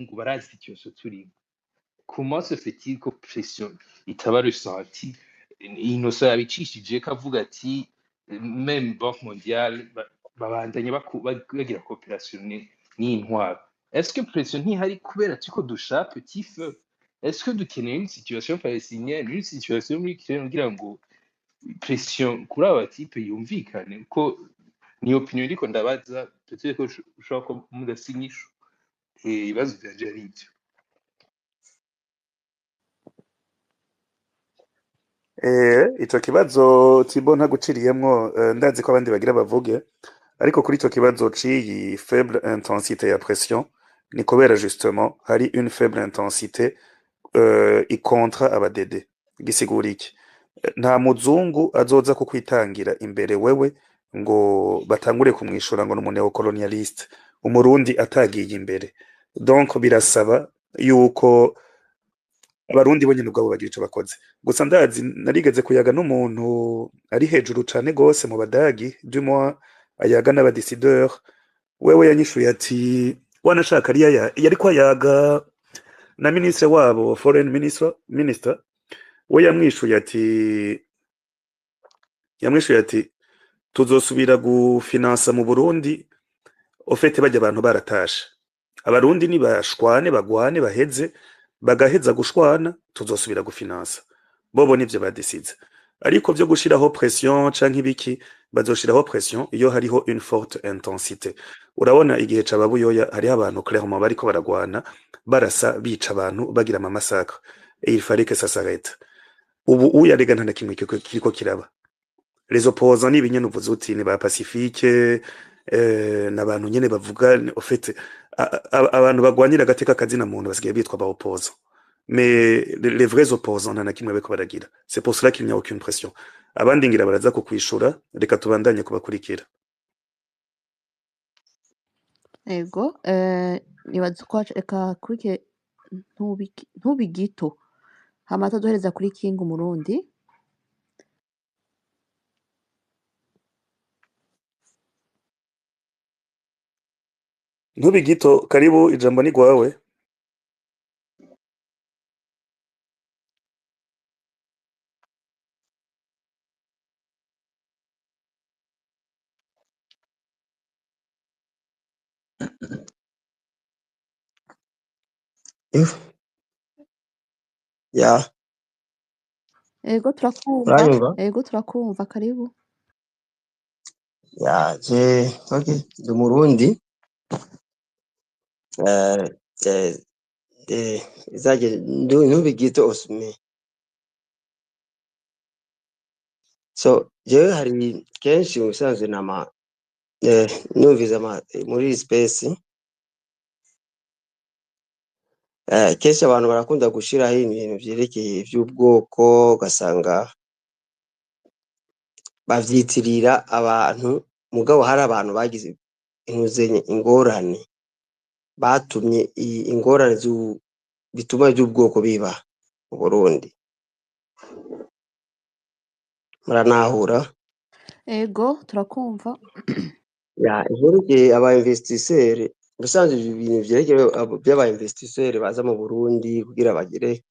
ngo barazi situation turimo. Comment se fait-il ko pression itaba ressentie? Innocent yabicishije ko avuga ati même Banque mondiale babandanye bagira coopération n'intwaro. Est-ce que pression ntihari kubera turiko dushaka petit feu? Est-ce que dukeneye une situation palestinienne, une situation muri Ukraine kugira ngo pression kuri aba batipe yumvikane? Ko ni opinion iriko ndabaza, peut-être ko ushobora ko mudasinyisha ibibazo vyanje ari ivyo. Ico kibazo Thibaut ntaguciriyemwo, ndazi ko abandi bagira bavuge, ariko kuri ico kibazo c'iyi faible intensité ya pression ni kubera justement hari une faible intensité ikontra abadede. Gisigura iki? Nta muzungu azoza kukwitangira imbere wewe ngo batangure kumwishura ngo n'umuneo colonialiste, umurundi atagiye imbere. Donc birasaba yuko abarundi bo nyene ubwabo bagira ico bakoze. Gusa ndazi narigeze kuyaga n'umuntu ari hejuru cane gose mu badagi, du moins ayaga n'abadécideur, wewe yanyishuye ati wanashaka ariya yariko ayaga na ministre wabo foreign minister, we yamwishuye ati tuzosubira gufinansa mu Burundi ofete bajya abantu baratashe, abarundi ni bashwane bagwane baheze, bagaheza gushwana tuzosubira gufinansa. Bobo nivyo badisize, ariko vyo gushiraho pression canke ibiki bazoshiraho pression iyo hariho une forte intensité. Urabona igihe c'ababuyoya hariho abantu clairement bariko baragwana barasa bica abantu bagira ama massacre, et il fallait que ça s'arrête. Ubu uyarega nta kimwe kiriko kiraba. Les opposants ni binyene uvuze uti ni ba pacifique, n'abantu nyene bavuga en fait abantu bagwanira agateka kazina muntu basigaye bitwa ba opposants. Mais les vrais opposants nta kimwe bariko baragira. C'est pour cela qu'il n'y a aucune pression. Abandi ngira baraza kukwishura, reka tubandanye kubakurikira. Ego, nibaza ko reka kurike ntubigito hama taduhereza kuri King Umurundi. Ntubigito, karibu, ijambo ni gwawe. Ya, Ego turakumva, uranyumva? ego turakumva, karibu. Ya, okay, ndi Murundi. Izage ntubigito osme. So, je hari kenshi ubusanzwe nama numviza muri space. Kenshi abantu barakunda gushiraho ibintu vyerekeye ivy'ubwoko, ugasanga bavyitirira abantu, mugabo hari abantu bagize intuzenye ingorane, batumye ingorane bituma ivy'ubwoko biba mu Burundi. Muranahura? Ego turakumva. Ya, ivyerekeye aba investisseur, ubusanzwe ibintu vyerekeye by'aba investisseur baza mu Burundi kugira bagire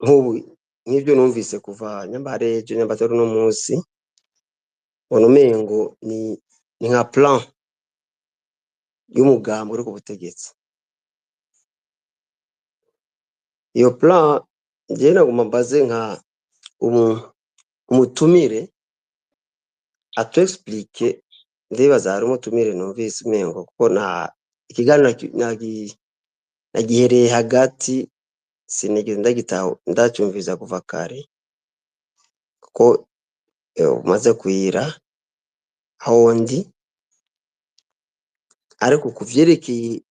nk'ubu nk'ibyo numvise kuva Nyambarejo Nyambataro no munsi, ubona umengo ni nka plan y'umugambi uri ku butegetsi. Iyo plan njye naguma mbaze nka umutumire atu explique, ndibaza hari umutumire numvise umengo kuko nta ikiganiro nagihereye hagati, sinigeze ndacyumviza kuva kare kuko umaze kuyira aho ndi, ariko kuvyerekeye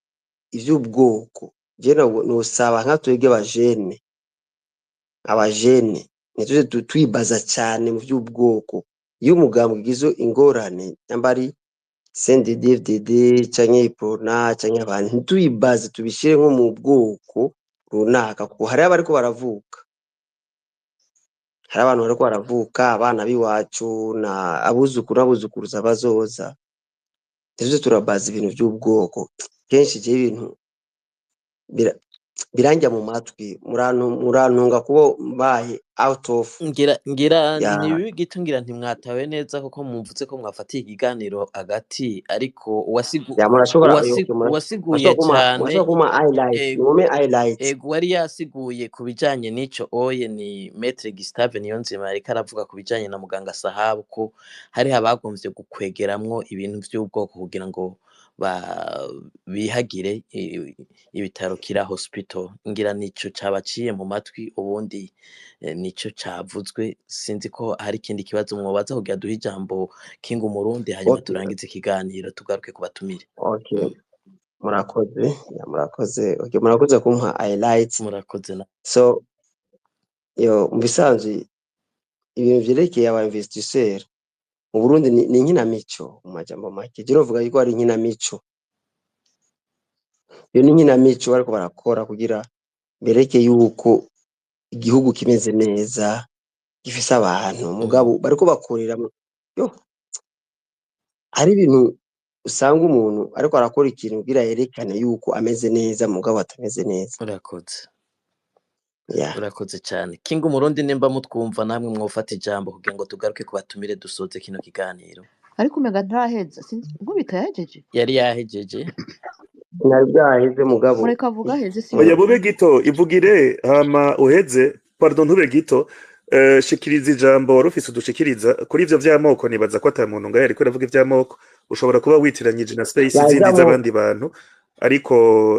ivy'ubwoko je nosaba nka twebwe abajene nituze twibaza cyane mu vy'ubwoko. Iyo umugambi ugize ingorane nyambari CNDD-FDD canke Iprona canke abantu, ntituyibaze tubishire nko mu bwoko runaka, kuko hari abariko baravuka, hari abantu bariko baravuka, abana biwacu na abuzukuruza bazoza, ntituze turabaza ibintu vy'ubwoko. Kenshi je ibintu biranjya mu matwi murantunga kubo mbaye out of ngira ya nibibi gito ngira ntimwatawe neza kuko mumvutse ko mwafatiye ikiganiro agati ariko uwasiguye cyane kuma highlight mume highlight ego wari yasiguye ku bijanye n'ico oye ni Maître Gustave Niyonzima ariko aravuga ku bijanye na muganga Sahabu ko hari abagomvye gukwegeramwo ibintu vy'ubwoko kugira ngo bihagire ibitaro Kira Hospital ngira nico cabaciye mu matwi ubundi nico cavuzwe sinzi ko hari ikindi kibazo mwobaza kugira duhe ijambo King Umurundi hanyuma turangize ikiganiro tugaruke kubatumire. Okay. Murakoze okay, murakoze kumpa highlights murakoze na so mubisanzwe ibintu vyerekeye aba investisseur mu Burundi ni nkinamico mu majambo make je novuga yuko ari nkinamico iyo ni nkinamico ariko barakora kugira bereke yuko igihugu kimeze neza gifise abantu mugabo bariko bakorera hari ibintu usanga umuntu ariko arakora ikintu kugira yerekane yuko ameze neza mugabo atameze neza. Urakoze cyane King Umurundi nimba mutwumva namwe mwofata ijambo kugira ngo tugaruke kubatumire dusoze kino kiganiro. Ariko umega ntaraheza nkubita yahejeje yari yahejeje nari byaheze mugabo mureka avuga heze si oya bube gito ivugire hama uheze pardon ntube gito shikiriza ijambo warufise udushikiriza kuri ivyo vy'amoko nibaza ko ata muntu ngaye ariko aravuga ivy'amoko ushobora kuba witiranyije na space zindi z'abandi bantu ariko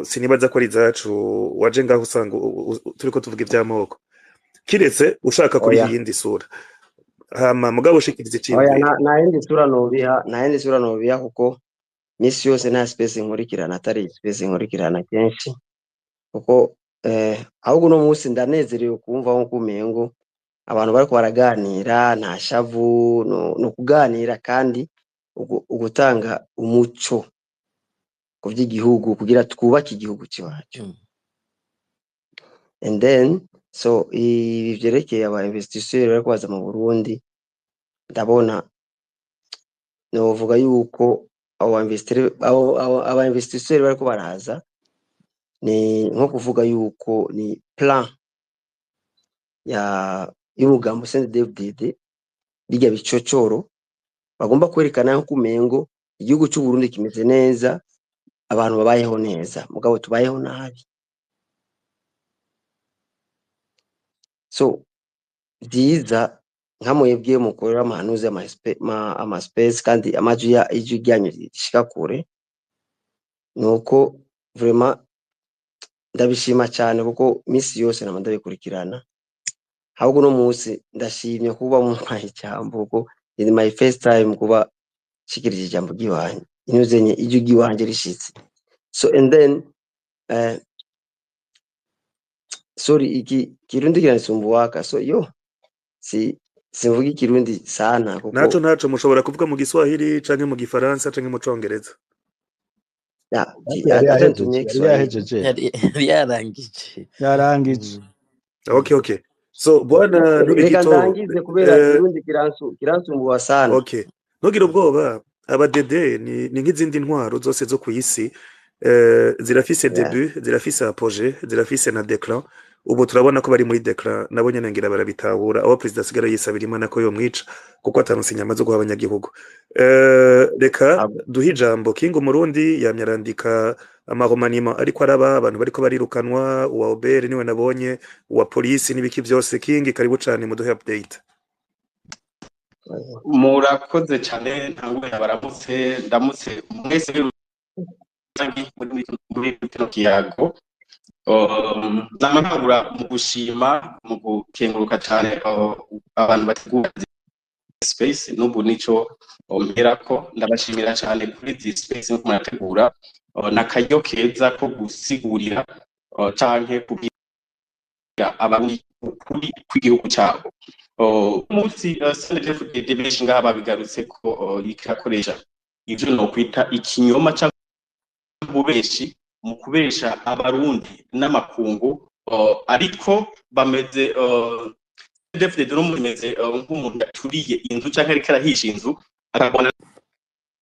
sinibaza ko ari zacu waje ngaho usanga turiko tuvuga ivy'amoko kiretse ushaka kuri yindi sura hama mugabo ushikiriza ikintu oya na yindi sura nobiha kuko misi yose nta space nkurikirana atari space nkurikirana kenshi kuko ahubwo no munsi ndanezerewe kumva nko kumengo abantu bariko baraganira nta shavu no kuganira kandi ugutanga umuco ku by'igihugu kugira twubake igihugu cyacu. And then so ibi vyerekeye aba investisseurs bariko baza mu Burundi ndabona novuga yuko aba investisseurs bariko baraza ni nko kuvuga yuko ni plan y'umugambo CNDD-FDD bijya bicocoro bagomba kwerekana ko kumengo igihugu cy'u Burundi kimeze neza abantu babayeho neza mugabo tubayeho nabi. So byiza nkamwebwe mukorera amahanuzi ama space kandi amaju ya iju ryanyu rishika kure nuko vraiment ndabishima cyane kuko misi yose nama ndabikurikirana ahubwo no munsi ndashimye kuba mu ijambo kuko ni my first time kuba shikirije ijambo giwanye inuzenye iju giwanje rishitse. So and then sorry iki kirundi kiranisumbuwaka so yo simvuga ikirundi sana kuko naco mushobora kuvuga mu Giswahili canke mu Gifaransa canke mu Congereza. yarangije okay so bwana reka ndangize kubera kirundi kiransumbuwa sana. Okay ntugira ubwoba abadede ni nk'izindi ntwaro zose zo ku isi zirafise début zirafise apogée zirafise na déclin. Ubu turabona ko bari muri déclin nabo nyene ngira barabitahura aho president asigara yisabira Imana ko yo mwica kuko atanusinya amaze guha abanyagihugu. Reka duhe ijambo King Umurundi yamyarandika amaromanima ariko araba abantu bariko barirukanwa uwa Obere niwe nabonye uwa police nibiki byose. King karibu cyane mu duhe update. Murakoze cyane ntabwo yabaramutse ndamutse mwese muri kino kiyago namahagura mu gushima mu gukenguruka cyane abantu bategura space n'ubu nico mperako ndabashimira cyane kuri this space no murategura nakaryo keza ko gusigurira canke kubwira abamwe kuri kw'igihugu cyabo. Umunsi CNDD-FDD benshi ngaha babigarutse ko ikakoresha ivyo no kwita ikinyoma cyangwa ububeshi mu kubesha abarundi n'amakungu ariko bameze CNDD-FDD no mumeze nk'umuntu yaturiye inzu cyangwa ariko arahisha inzu akabona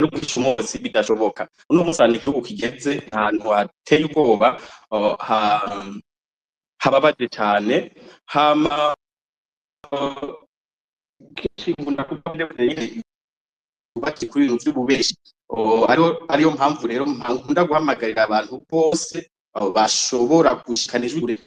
no kwica umunsi bidashoboka. Uno munsi ni igihugu kigeze ahantu hateye ubwoba, hababaje cyane, hama kishingunda kubande bati kuri ibintu by'ububeshi. Ariyo mpamvu rero nkunda guhamagarira abantu bose bashobora gushikana ijwi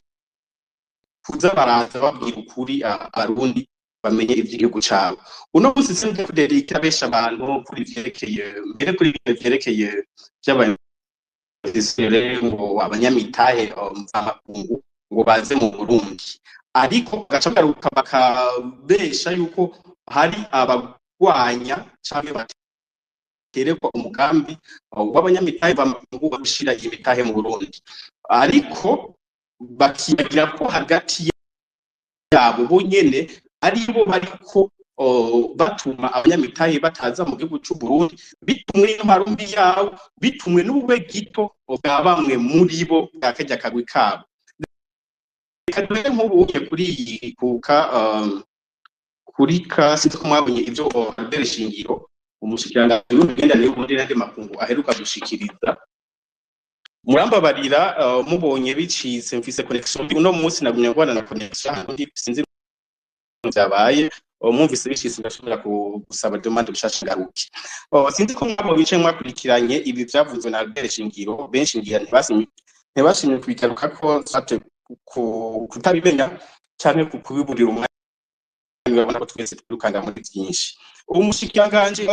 kuza baraza babwira ukuri abarundi bamenye iby'igihugu cyabo. Uno munsi sinzi kudera ikabesha abantu kuri vyerekeye by'abanyesere ngo abanyamitahe mvamakungu ngo baze mu Burundi, ariko gaca garuka bakabesha yuko hari abagwanya cyangwa baterekwa umugambi w'abanyamitahe bamakungu gushira imitahe mu Burundi, ariko bakibagira ko hagati yabo bonyene aribo bariko batuma abanyamitahe bataza mu gihugu cy'u Burundi, bitumwe n'amarumbi yabo, bitumwe n'ubube gito bwa bamwe muri bo bwa kajya kagwi kabo. Kadwe nk'ubuye kuri kuri kasi ko mwabonye ibyo Albert Shingiro umushikiranga w'ubugendanire w'uburundi n'andi makungu aheruka gushikiriza. Murambabarira mubonye bicitse mfise connection uno munsi nagumye ngwana na connection sinzi byabaye mwumvise bicitse ndashobora gusaba demande gushasha garuki. Sinzi ko mwabo bice mwakurikiranye ibi byavuzwe na Albert Shingiro, benshi ngira ntibashimye kwikaruka ko sate kutabimenya cyane kubiburira umwanya babona ko twese turukanga muri byinshi. Umushikiranganje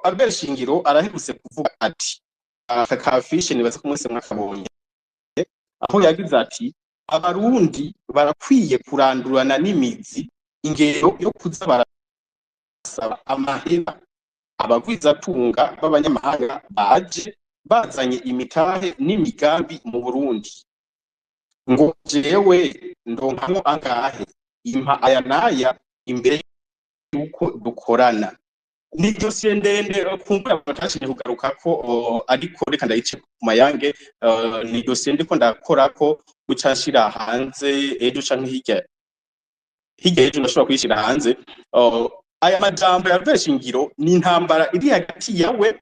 Albert Shingiro araherutse kuvuga ati akafishe nibaza ko mwese mwakabonye, aho yagize ati abarundi barakwiye kurandurana n'imizi ingero yo kuza barasaba amahera abagwiza tunga b'abanyamahanga baje bazanye imitahe n'imigambi mu Burundi, ngo jewe ndonkamwo angahe impa aya naya imbere yuko dukorana. Ni dosiye ndende kumva batashije kugaruka ko ariko reka ndayice ku mayange. Ni dosiye ndiko ndakora ko gucashira hanze ejo canke hirya ejo ndashobora kuyishira hanze. Aya majambo ya Shingiro ni intambara iri hagati yawe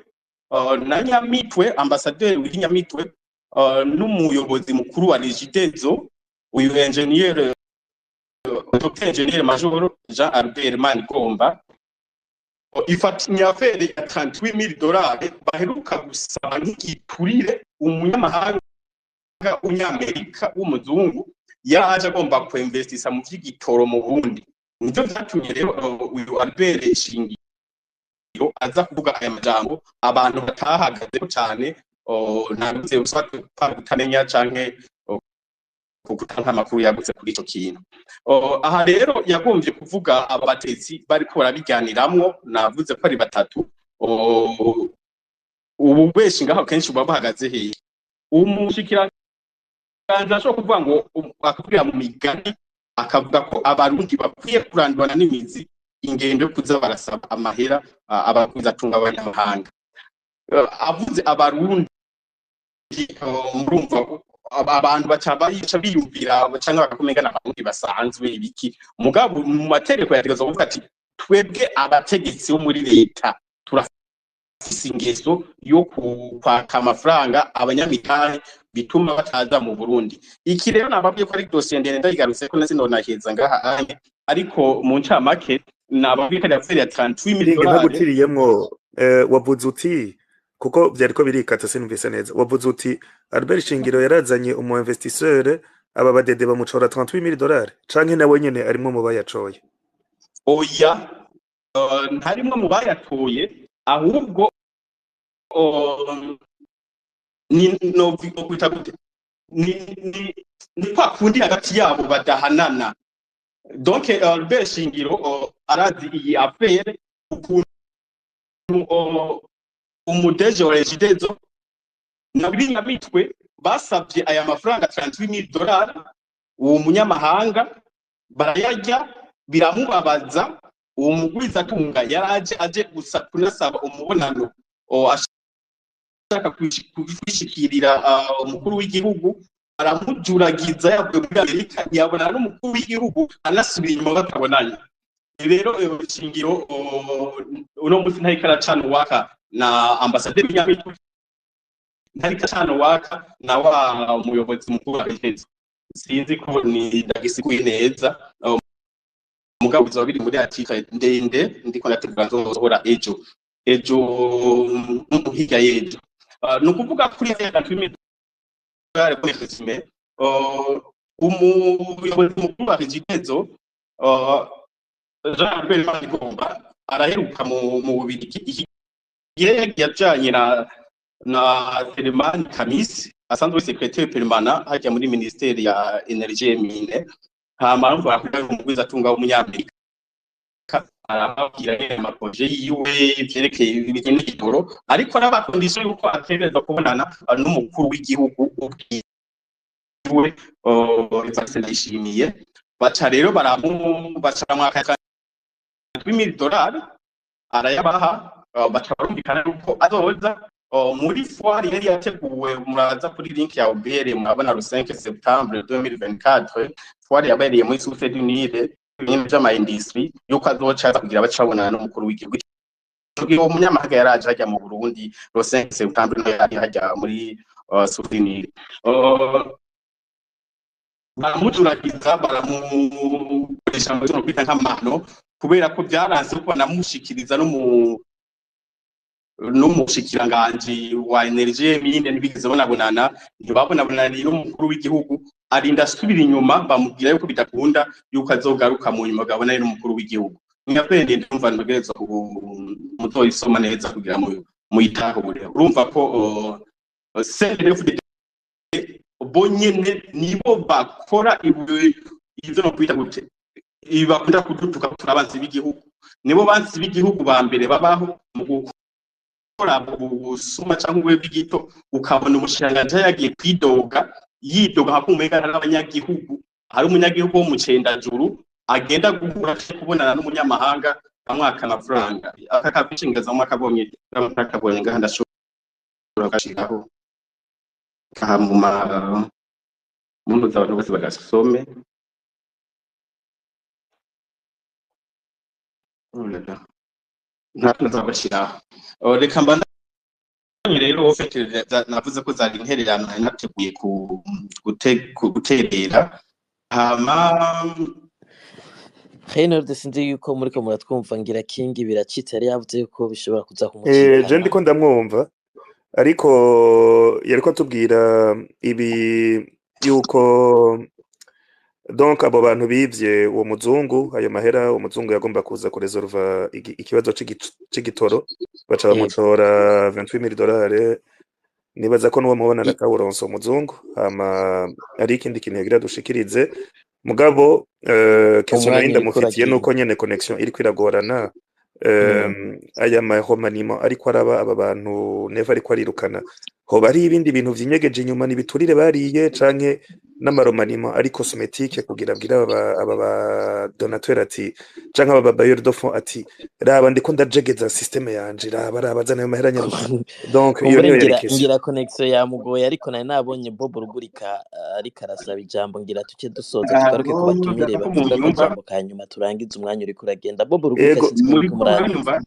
na Nyamitwe, ambasaderi w'Inyamitwe n'umuyobozi mukuru wa Regidezo, uyu engineer Dr. Engineer Major Jean Albert Manigomba. Ifatinya afere ya $38,000 baheruka gusaba nk'igiturire umunyamahanga w'Umunyamerika w'umuzungu yaje agomba kuinvestisa mu by'igitoro mu Burundi. Nivyo byatumye rero uyu Albert Shingiro aza kuvuga aya majambo abantu batahagaze cyane, ntabwo usatwe kutamenya canke kugutanka amakuru yagutse kuri ico kintu. Aha rero yagombye kuvuga abatetsi bariko barabiganiramwo, navuze ko ari batatu. Ubu beshi ngaho kenshi baba bahagaze hehe. Umushikiranganje ashobora kuvuga ngo akubwira mu migani akavuga ko abarundi bakwiye kurandurana n'imizi ingendo yo kuza barasaba amahera abagwiza tunga abanyamahanga. Avuze abarundi murumva abantu bacabayica biyumvira cyangwa bakakumengana abarundi basanzwe ibiki. Mugabo mu mategeko yategeza kuvuga ati twebwe abategetsi bo muri leta turafise ingeso yo kwaka amafaranga abanyamitahe bituma bataza mu Burundi. Iki rero nababwiye ko ari dosiye ndende ndayigarutse ko nazino naheza ngaha ariko mu ncamake nababwiye ko afere ya $38,000 ntagutiriyemwo. Wavuze uti kuko byariko birikata sinumvise neza, wavuze uti Albert Shingiro yarazanye umu investisseur aba badede bamucora $38,000 canke nawe nyene arimo mu bayacoye? Oya, ntarimwe mu bayatoye, ahubwo no kwita gute ni kwa kundi hagati yabo badahanana. Donc Albert Shingiro arazi iyi affaire ukuntu umudeje wa Regidezo na Nyamitwe basabye aya mafaranga $38,000 uwo munyamahanga barayarya biramubabaza. Uwo mugwiza tunga yaraje aje kunasaba umubonano ashaka kwishikirira umukuru w'igihugu, aramujuragiza yavuye muri Amerika yabona n'umukuru w'igihugu anasubira inyuma batabonanye. Rero Shingiro uno munsi ntayikara cyane waka na ambasaderi w'Inyamitwe ntari cyane waka na wa umuyobozi mukuru w'Abakenyezi sinzi ko ni ndagisiguye neza mugabo zo biri muri article ndende ndiko nategura nzohora ejo hirya y'ejo no kuvuga kuri ya gatwime umuyobozi mukuru wa Regidezo Jean Albert Manigomba araheruka mu Bubiligi yajanye na Selemani Kamisi asanzwe secrétaire permanent hajya muri ministère ya Energie et Mines hama bavuga ko umugwiza atunga w'umunyamerika arababwira ama projet yiwe byerekeye ibijyanye n'igitoro ariko n'abakondisiyo yuko ategerezwa kubonana n'umukuru w'igihugu ubwiwe Evariste Ndayishimiye baca rero baca mwaka $1,000,000 arayabaha baca barumvikana yuko azoza muri foire yari yateguwe muraza kuri link ya OBR murabona le 5 septembre 2024 foire yabereye muri Source du Nil ibintu by'ama industry yuko azoca kugira bacabonana n'umukuru w'igihugu uwo munyamahanga yaraje hajya mu Burundi le 5 septembre no yari hajya muri Source du Nil baramujuragiza baramukoresha mu cyo kwita nk'amano kubera ko byaranze ko namushikiriza n'umushikiranganje wa Energie Mine nibigeze bonabonana ntibabonabonana n'umukuru w'igihugu arinda asubira inyuma bamubwira yuko bidakunda yuko azogaruka mu nyuma gabona n'umukuru w'igihugu nyapende ndumva ntegereza muzoyisoma neza kugira mu itahure urumva ko CNDD bonyene nibo bakora ibyo no kwita gute ibakunda kudutuka turabanzi b'igihugu nibo banzi b'igihugu ba mbere babaho mu gukora ubusuma cyangwa ubw'igito ukabona umushanganje yagiye kwidoga yidoga hakumega n'abanyagihugu hari umunyagihugu wo mu Cendajuru agenda guhura kubonana n'umunyamahanga bamwaka amafaranga akakabishingaza mu akabonye akabonye ngahanda shobora gashiraho kahamuma muntu z'abantu bose bagasome ntabwo nzabashira reka mbanda rero ofete navuze ko zari intererano nateguye guterera hama Reinhold sinzi yuko muriko muratwumva ngira King biracitse yari yavuze yuko bishobora kuza kumucika je ndiko ndamwumva ariko yariko atubwira ibi yuko donc abo bantu bivye uwo muzungu ayo mahera uwo muzungu yagomba kuza kuresolva ikibazo c'igitoro baca bamutora $28,000 nibaza ko nuwo mubona nakawuronso umuzungu hama ari ikindi kintu yagira dushikirize mugabo question yinda mufitiye nuko nyene connection iri kwiragorana aya mahomanimo ariko araba aba bantu neva ariko arirukana ho bari ibindi bintu vyinyegeje inyuma nibiturire bariye canke n'amaromanimo ari cosmetique kugira bwira aba ba donateur ati canke aba bailleur de fonds ati raba ndiko ndajegeza systeme yanje raba zana mahera nyaruka donc iyo niyo ngira connection ya mugoye ariko nari nabonye Bob Rugurika ariko arasaba ijambo ngira tuce dusoza tugaruke ku batumire bavuga ko ijambo kanyuma turangiza umwanya uri kuragenda Bob Rugurika sinzi ko muranyumva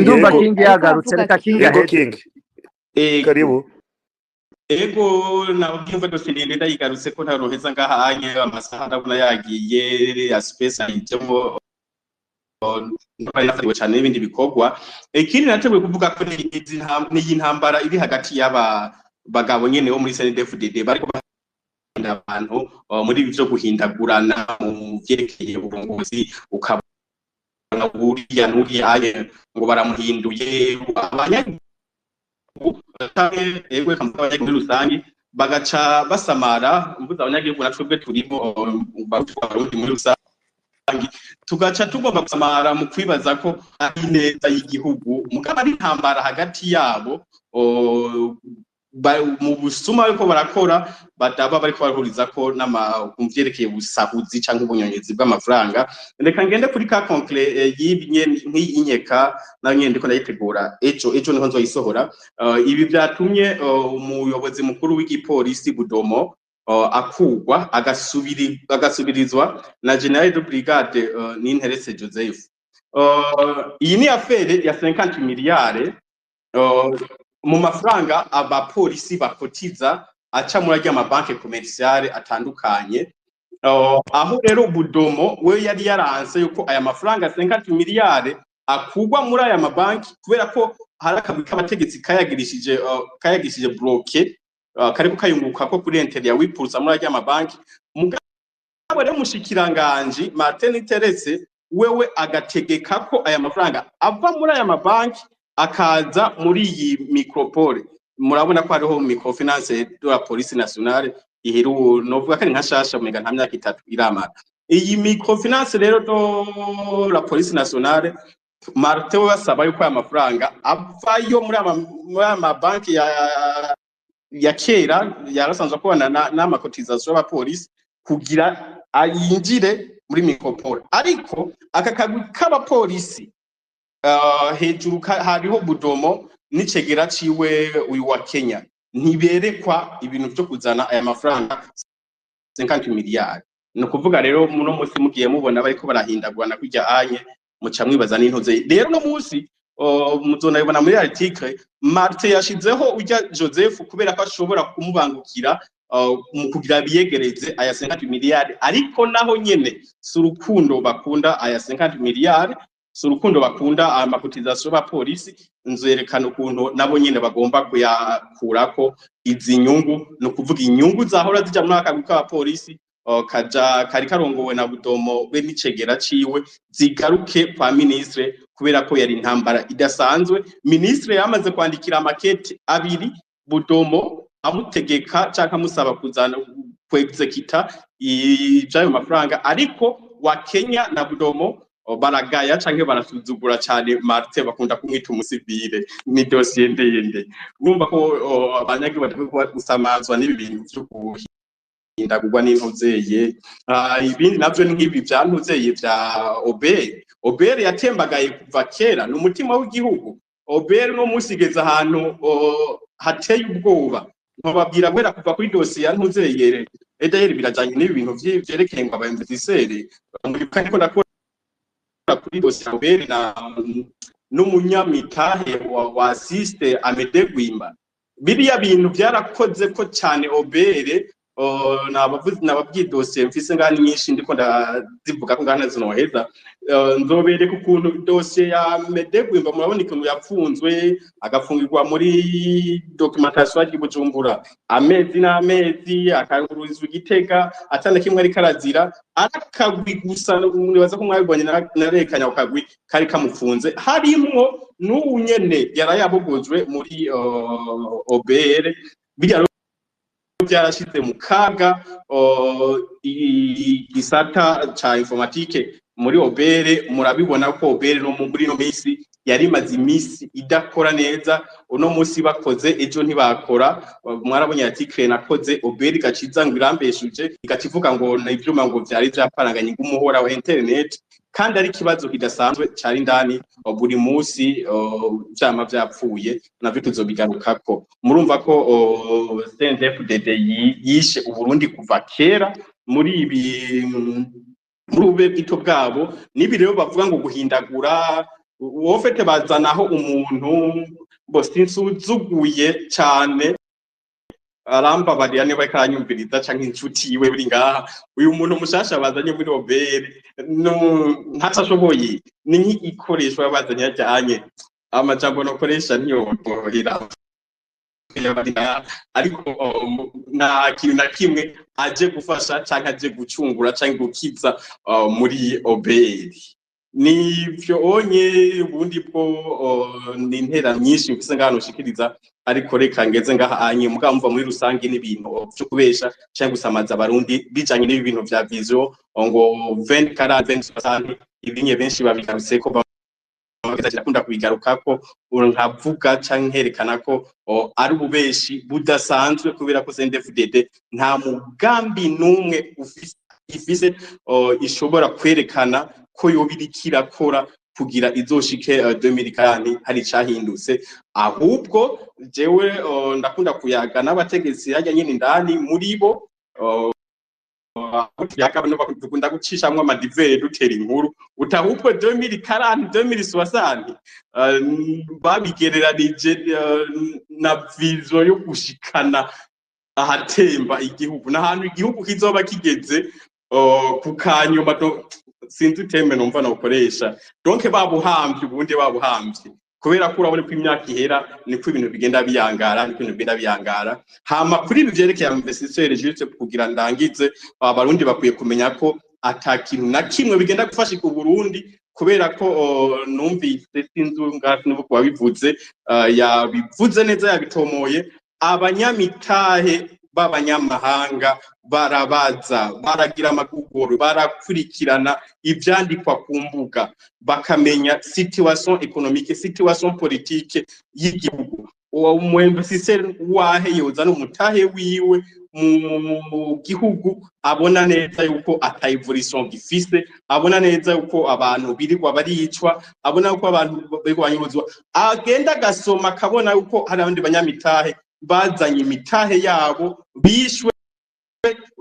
ndumva King yagarutse reka King karibu ego nabwimva dosirinde ndayigarutse ko ntaroheza ngahanye amasaha ndabona yagiye ya space ayijemo n'abafatiwe cyane n'ibindi bikorwa ikindi nateguye kuvuga ko n'iyintambara iri hagati y'aba bagabo nyene bo muri CNDD-FDD bariko abantu muri ibi byo guhindagurana mu byerekeye uburongozi ukabona buriya n'uriya ngo baramuhinduye abanyagihugu egwe kamutwaye muri rusangi bagaca basamara mvuza abanyagihugu natwebwe turimo barundi muri rusangi tugaca tugomba gusamara mu kwibaza ko ari neza y'igihugu mugaba ari ntambara hagati yabo mu busuma ariko barakora badaba bariko barahuriza ko n'amavyerekeye busahuzi canke ubunyonyezi bw'amafaranga reka ngende kuri ka concret y'ibinye nk'iyinyeka nanye ndiko ndayitegura ejo niho nzoyisohora ibi byatumye umuyobozi mukuru w'igipolisi Budomo akugwa agasubirizwa na General de Brigade Ninterese Joseph iyi ni affaire ya 50 miliyari mu mafaranga abapolisi bakotiza aca muri ajya amabanki commerciale atandukanye. Aho rero Budomo we yari yaranse yuko aya mafaranga 50 miliyari akugwa muri aya mabanki kubera ko hari akabwi k'abategetsi kayagirishije bloke kariko kayunguka ko kuri interi ya wipulsa muri ajya amabanki. Mugabo rero mushikiranganje Martin Teretse wewe agategeka ko aya mafaranga ava muri aya mabanki akaza muri iyi micropole. Murabona ko hariho microfinance de la police nationale iheru novuga ko ari nka shasha mega nta myaka 3 iramara. Iyi microfinance rero do la police nationale Martin we basaba yuko aya mafaranga avayo muri aya banki ya kera yarasanzwe kubana n'amakotization y'abapolisi kugira ayinjire muri micropole. Ariko aka kagwi k'abapolisi hejuru hariho Budomo n'icegera ciwe uyu wa Kenya ntiberekwa ibintu byo kuzana aya mafaranga 50 miliyari. No kuvuga rero muno munsi mugiye mubona bariko barahindagwana kujya anye muca mwibaza n'intoze. Rero no munsi muzonabibona muri article Martin yashizeho ujya Joseph kubera ko ashobora kumubangukira mu kugira biyegereze aya 50 miliyari. Ariko naho nyene surukundo bakunda aya 50 miliyari, surukundo bakunda amakotization y'abapolisi. Nzerekana ukuntu nabo nyene bagomba kuyakurako izi nyungu, no kuvuga inyungu zahora zija muri akagwi k'abapolisi kari karongowe na Budomo be n'icegera ciwe zigaruke kwa ministre kubera ko yari intambara idasanzwe. Ministre yamaze kwandikira makete abiri Budomo amutegeka cyangwa musaba kuzana kwexekita ijayo mafaranga, ariko wa Kenya na Budomo baragaya canke barasuzugura cyane Martin bakunda kumwita umusivile. Ni dossier ndende numva ko abanyagi batako gusamazwa n'ibi bintu byo kuhindagurwa n'intozeye. Ibindi navyo ni nk'ibi byantozeye bya Obere yatembagaye kuva kera n'umutima w'igihugu. Obere no musigeza ahantu hateye ubwoba. Nkababwira gwera kuva kuri dossier yantozeye edayeri birajanye n'ibi bintu vyerekeye ngo abainvestiseri muri kaniko nakora kuri dossier Obere na n'umunyamitahe wa assiste Amede Gwimba. Biriya bintu byarakoze ko cyane Obere nababwiye dossier mfise ngani nyinshi ndiko ndazivuga ko ngana zinoheza. Nzobere ku kuntu dossier ya Amede Gwimba murabona ikintu yapfunzwe agafungirwa muri documentation ya Bujumbura amezi n'amezi akangururizwa Gitega atana kimwe ari karazira arakagwi gusa. Nibaza ko mwabibonye narekanya ukagwi kari kamufunze harimwo n'unyene yarayabogojwe muri Obere. Bijya byarashize mu kaga igisata ca informatique muri Obere. Murabibona ko Obere no muri no misi yari mazi misi idakora neza. Uno musi bakoze ejo ntibakora. Mwarabonye article nakoze Obere gaciza ngo irambeshuje igacivuga ngo na ivyuma ngo vyari vyaparanganye ngumuhora wa internet, kandi ari kibazo kidasanzwe cyari ndani buri musi vyama vyapfuye navyo tuzobigarukako. Murumva ko CNDD-FDD yishe Uburundi kuva kera muri ibi muri ube bwito bwabo. Nibi rero bavuga ngo guhindagura wofete bazanaho umuntu bosinsuzuguye cyane aramba bariya ne bakanyumviriza canke inshuti yiwe buri ngaha. Uyu muntu mushasha bazanye muri Obere no ntashoboye ni nk'ikoreshwa bazanye yajanye amajambo no koresha niyo bohera. Ariko nta kintu na kimwe aje gufasha canke aje gucungura canke gukiza muri Obere. Nivyo onye ubundi bwo ni intera nyinshi mfise ngano shikiriza, ariko reka ngeze ngaha anye mugamva muri rusange n'ibintu byo kubesha cyangwa gusamaza abarundi bijanye n'ibi bintu vya vision ngo 2040 ibinye benshi babigarutse ko bakunda kubigarukako. Nkavuga canke herekana ko ari ububeshi budasanzwe kubera ko CNDD-FDD nta mugambi numwe ifise ishobora kwerekana ko yobirikira kora kugira izoshike 2040 hari cyahindutse. Ahubwo jewe ndakunda kuyaga n'abategetsi hajya nyine ndani muri bo yakabano bakunda gucishamwe amadivere dutera inkuru utahubwo 2040 2060 babigereranije na vision yo gushikana ahatemba igihugu n'ahantu igihugu kizoba kigeze ku kanyuma sinzi uteme numva nakoresha donc babuhambye ubundi babuhambye kubera ko urabone ko imyaka ihera niko ibintu bigenda biyangara hama kuri ibi vyerekeye investisseur juste kugira ndangize abarundi bakwiye kumenya ko atakintu na kimwe bigenda gufasha ku Burundi kubera ko numvise sinzunga n'uko wabivuze yabivuze neza yabitomoye abanyamitahe b'abanyamahanga barabaza baragira amakuguru barakurikirana ivyandikwa ku mbuga bakamenya situation économique situation politique y'igihugu uwo investisseur wahe yoza n'umutahe wiwe mu gihugu abona neza yuko atayivurisho gifise abona neza yuko abantu birirwa baricwa abona yuko abantu begwanyuzwa agenda gasoma kabona yuko hari abandi banyamitahe bazanye imitahe yabo bishwe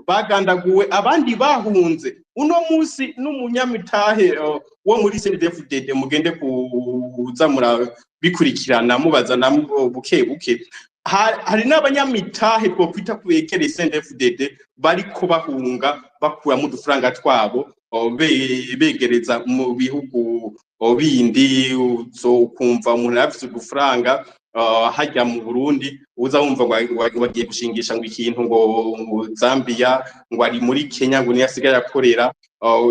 bagandaguwe abandi bahunze uno musi n'umunyamitahe wo muri CNDD-FDD mugende kuza bikurikirana mubaza na buke hari n'abanyamitahe two kwita kubekere CNDD-FDD bariko bahunga bakura mu dufaranga twabo begereza mu bihugu bindi zo kumva umuntu afite udufaranga hajya mu Burundi uza wumva wagiye gushingisha ngo ikintu ngo Zambia ngo ari muri Kenya ngo niyasigaye akorera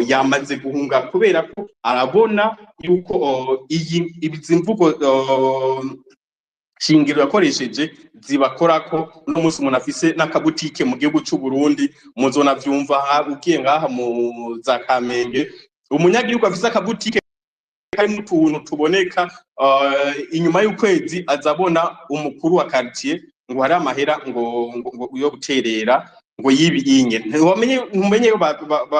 yamaze guhunga kubera ko arabona yuko izi mvugo shingiro yakoresheje zibakora ko n'umunsi umuntu afise n'akabutike mu gihugu cy'u Burundi muzona vyumva ugiye ngaha mu za Kamenge umunyagihugu afise akabutike kari mu tuntu tuboneka inyuma y'ukwezi azabona umukuru wa quartier ngo hari amahera ngo yo guterera ngo yibiyinye ntumenye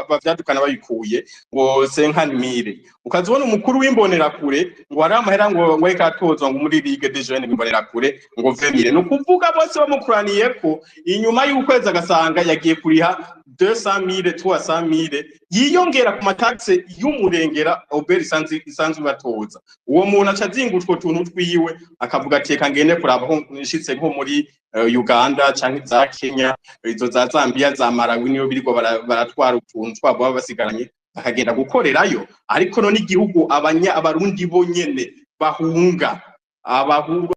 bavyadukana babikuye ngo 50,000 ukazibona umukuru w'imbonera kure ngo hari amahera ngo ekatozwa ngo muri Ligue des Jeunes imbonera kure ngo 20,000 no kuvuga bose bamukuraniye ko inyuma y'ukwezi agasanga yagiye kuriha 200,000 300,000 yiyongera ku mataxe y'umurengera oberi isanzwe batoza uwo muntu acazingutwa tuntu twiwe akavuga ati reka ngende kuraba aho nshitse nko muri Uganda canke za Kenya izo za Zambia za Malawi niyo biriko baratwara utuntu twabo basigaranye bakagenda gukorerayo ariko no n'igihugu abarundi bonyene bahunga abarundi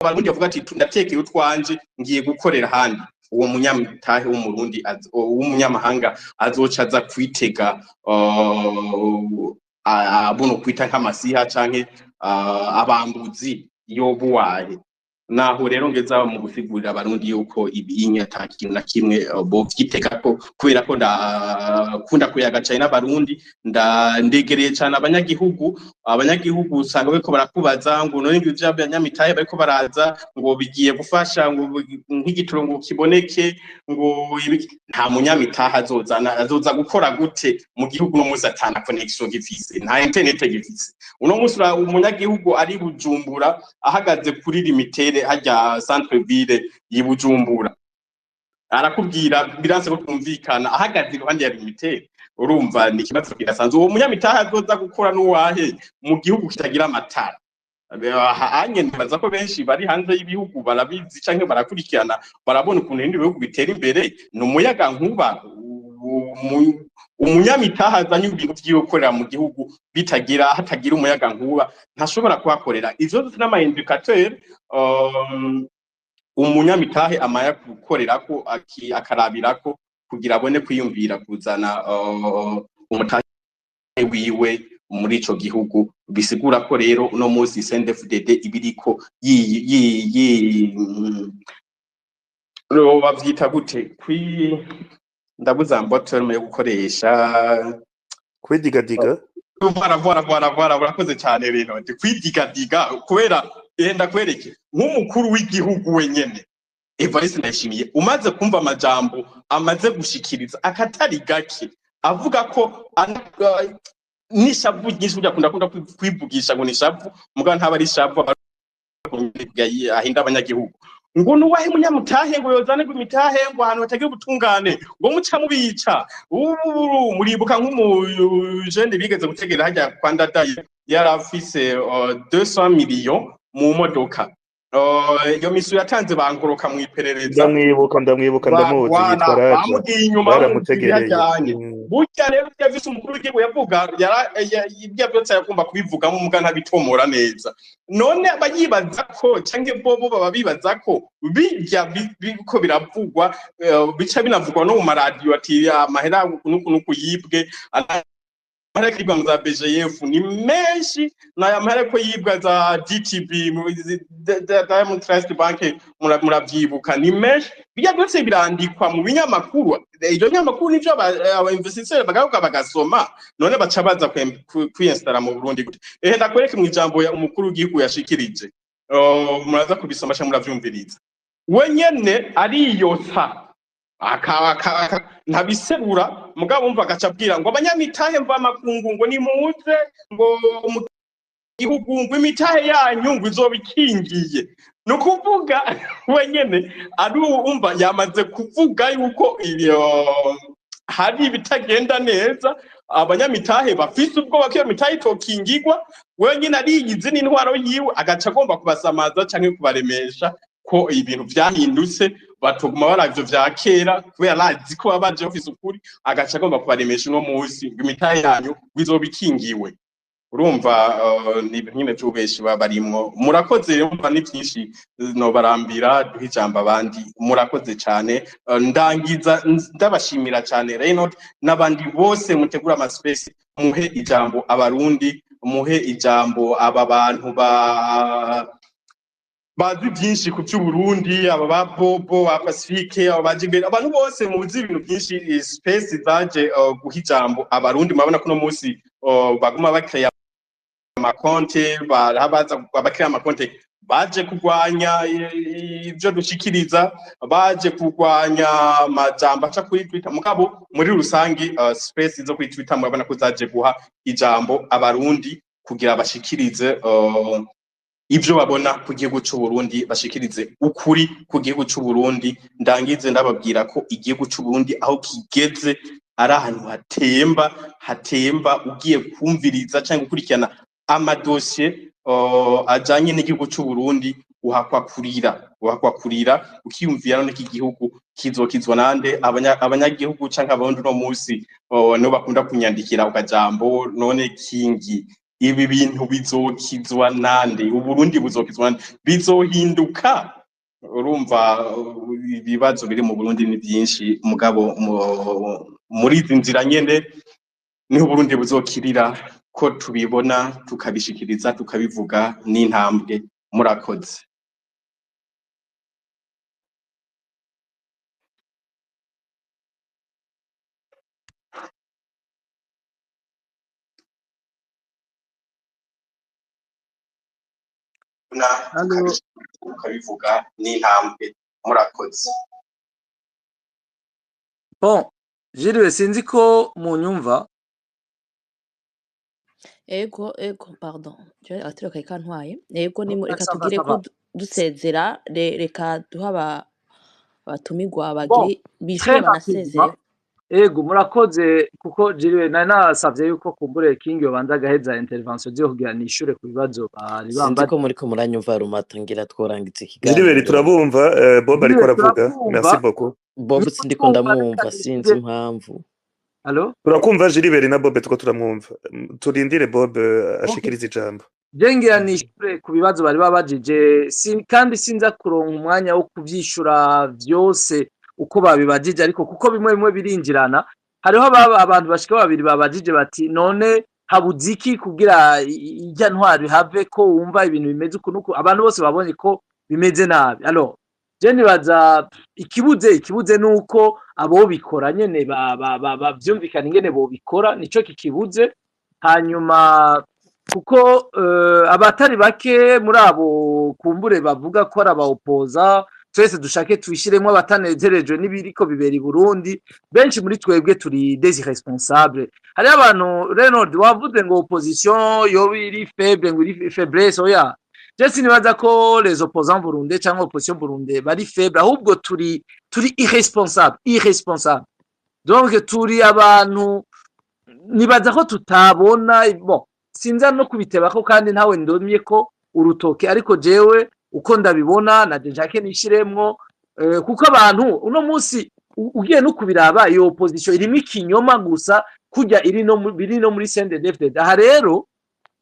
bavuga ati ndatekeye utwanje ngiye gukorera handi uwo munyamitahe w'umurundi w'umunyamahanga azoca aza kwitega abuno kwita nk'amasiha canke abambuzi yobuwaye naho rero ngeza mu gusigurira abarundi yuko ibinya atakintu na kimwe bo vyiteka ko kubera ko ndakunda kuyagacaye n'abarundi ndegereye cyane abanyagihugu usanga bariko barakubaza ngo none ngo vy'abanyamitahe bariko baraza ngo bigiye gufasha ngo nk'igituro ngo kiboneke ngo nta munyamitahe azoza gukora gute mu gihugu no muzi atana connection gifise nta internet gifise uno musi umunyagihugu ari Bujumbura ahagaze kuri limitere hajya centre ville y'Ibujumbura arakubwira biranse ko kumvikana ahagaze iruhande ya limitere urumva ni kibazo kirasanzwe uwo munyamitahe azoza gukora n'uwahe mu gihugu kitagira amatara anye nibaza ko benshi bari hanze y'ibihugu barabizi canke barakurikirana barabona ukuntu ibindi bihugu bitera imbere n'umuyaga nkuba umunyamitahe azanye ibintu vy'ukorera mu gihugu hatagira umuyaga nkuba ntashobora kuhakorera ivyo n'ama indicateur umunyamitahe amaya gukorerako akarabirako kugira abone kwiyumvira kuzana umutahe wiwe muri ico gihugu bisigura ko rero uno munsi CNDD-FDD ibiriko bavyita gute ndabuza terme yo gukoresha kwidigadiga Vara urakoze cyane rero ndi kwidigadiga kubera yenda kwereke nk'umukuru w'igihugu wenyene Evariste Ndayishimiye umaze kumva amajambo amaze gushikiriza akatari gake avuga ko nishavu nyinshi kunda kwivugisha ngo nishavu mugabo ntaba ari shavu ahinda abanyagihugu ngo nuwahe munyamutahe ngo yozane ngo imitahe ngo ahantu hatagira ubutungane ngo muca mubica ubu muribuka nk'umujende bigeze gutegera hajya kwa Ndadaye yarafise 200 millions mu modoka iyo misu yatanze bankoroka mu iperereza ndamwibuka ndamuzi yitwa Raja bamugiye inyuma baramutegereye burya rero yavise umukuru w'igihugu yavuga ibyo byose yakumva kubivugamo muga ntabitomora neza none abayibaza ko canke bobo baba bibaza ko bijya biko biravugwa bica binavugwa no mu maradiyo ati amahera nuku yibwe amahera yibwa za BGF ni menshi n'amahera ko yibwa za DTB Diamond Trust Bank muravyibuka ni menshi bijya byose birandikwa mu binyamakuru iyo nyamakuru nivyo aba investisseurs bagaruka bagasoma none baca baza kwinstara mu Burundi gute ndakwereke mu ijambo ya umukuru w'igihugu yashikirije muraza kubisoma cyangwa muravyumviriza wenyene ariyota ntabiserura mugabo umva agacabwira ngo abanyamitahe mva makungu ngo nimuze ngo igihugu ngo imitahe yanyu ngo izobikingiye no kuvuga wenyene ari umva yamaze kuvuga yuko hari ibitagenda neza abanyamitahe bafise ubwo bakiyo mitahe itokingirwa wenyene ariyizi n'intwaro yiwe agaca agomba kubasamaza canke kubaremesha ko ibintu vyahindutse batuguma baravyo vya kera kubera lazi ko abaje office ukuri agaca agomba kubaremesha no musi imitahe yanyu bizobikingiwe urumva ni nyine cyubeshi babarimwo murakoze rero mva ni byinshi no barambira duhijamba abandi murakoze cyane ndangiza ndabashimira cyane Reynolds nabandi bose mutegura ama space muhe ijambo abarundi muhe ijambo aba bantu bazi byinshi ku cy'Uburundi aba ba Bobo ba Pacifique aba bajibe abantu bose muzi ibintu byinshi space zaje guhijambo abarundi mabona kuno munsi baguma bakaya amakonte barabaza abakira amakonte baje kugwanya ibyo dushikiriza baje kugwanya majambo aca kuri Twitter mugabo muri rusangi space zo kuri Twitter murabona ko zaje guha ijambo abarundi kugira bashikirize ibyo babona ku gihugu cy'u Burundi bashikirize ukuri ku gihugu cy'u Burundi ndangize ndababwira ko igihugu cy'u Burundi aho kigeze ari ahantu hatemba ugiye kumviriza cyangwa gukurikirana amadosiye ajanye n'igihugu cy'u Burundi uhakwa kurira ukiyumvira none iki gihugu kizokizwa nande abanyagihugu canke abarundi no musi no bakunda kunyandikira ukajambo none kingi ibi bintu bizokizwa nande uburundi buzokizwa nande bizohinduka urumva ibibazo biri mu Burundi ni byinshi mugabo muri izi nzira nyene niho Burundi buzokirira ko tubibona tukabishikiriza tukabivuga n'intambwe murakoze tukabivuga n'intambwe murakoze bon Jiriwe sinzi ko munyumva ego pardon je atiro kai kantwaye ego ni reka tugire ko dusezera reka duha abatumigwa bagire bishure banasezera ego murakoze kuko Jiriwe nasavye yuko kumbure King yobanza gaheza intervention byo kugira nishure ku bibazo bari bamba ko muri ko muranyumva rumata ngira tworangize ikiganiro Jiriwe turabumva Bob ariko aravuga merci beaucoup Bob sindiko ndamwumva sinzi impamvu Allo turakumva Jiriwe na Bob tuko turamwumva turindire Bob ashikiriza ijambo jengira nishure ku bibazo bari babajije kandi sinza kuronka umwanya wo kuvyishura byose uko babibajije ariko kuko bimwe birinjirana hariho abantu bashika babiri babajije bati none habuziki kugira ijya ntwari have ko wumva ibintu bimeze uko abantu bose babonye ko bimeze nabi alors je nibaza ikibuze nuko abo bikora nyene bavyumvikana ingene bo bikora nico kikibuze hanyuma kuko abatari bake muri abo kumbure bavuga ko ari abaopoza twese dushake twishiremo abatanezerejwe n'ibiriko bibera i Burundi benshi muri twebwe turi des irresponsables hari abantu Reynolds wavuze ngo opposition yo iri faible ngo iri faiblesse oya je nibaza ko les opposants burundais cyangwa opposition burundais bari faible ahubwo turi irresponsable donc turi abantu nibaza ko tutabona bon sinza no kubiteba ko kandi ntawe ndomye ko urutoke ariko jewe uko ndabibona na Jacques nishiremwo kuko abantu uno munsi ugiye no kubiraba iyo opposition irimo ikinyoma gusa kujya biri no muri CNDD-FDD. Aha rero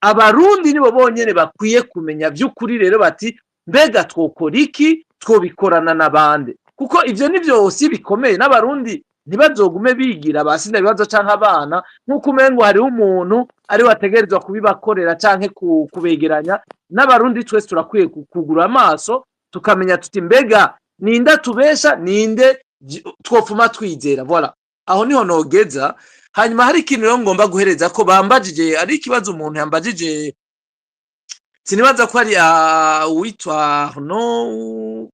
abarundi nibo bonyene bakwiye kumenya by'ukuri rero bati mbega twokora iki twobikorana nabande kuko ivyo ni byose bikomeye n'abarundi ntibazogume bigira basinda bibazo canke abana nkuko umengo hari umuntu ari wategerezwa kubibakorera canke kubegeranya n'abarundi twese turakwiye kugura amaso tukamenya tuti mbega ninde tubesha ninde twofuma twizera voilà aho niho nogeza. Hanyuma hari ikintu rero ngomba guhereza ko bambajije ari ikibazo umuntu yambajije sinibaza ko ari witwa no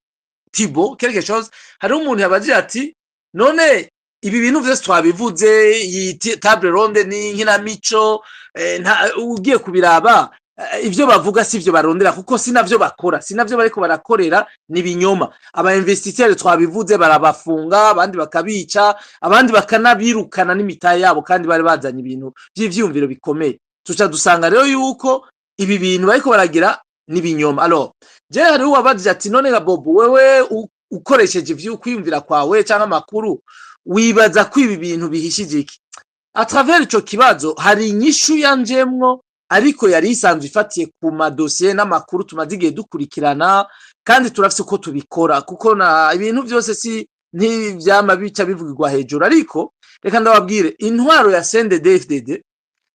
Thibaut quelque chose hari umuntu yabajije ati none ibi bintu byose twabivuze iyi table ronde ni nkinamico ugiye kubiraba ivyo bavuga sivyo barondera kuko sinavyo bakora sinavyo bariko barakorera ni binyoma aba investisseurs twabivuze barabafunga abandi bakabica abandi bakanabirukana n'imitaye yabo kandi bari bazanye ibintu by'ivyumviro bikomeye tuca dusanga rero yuko ibi bintu bariko baragira ni binyoma. Alors je hari uwabajije ati none ga Bob wewe ukoresheje ivyo kwiyumvira kwawe cyangwa makuru wibaza ko ibi bintu bihishije iki a travers ico kibazo hari inyishu yanjemwo ariko yari isanzwe ifatiye ku madosiye n'amakuru tumaze igihe dukurikirana kandi turafise uko tubikora kuko na ibintu byose si ntivyama bica bivugirwa hejuru ariko reka ndababwire intwaro ya CNDD-FDD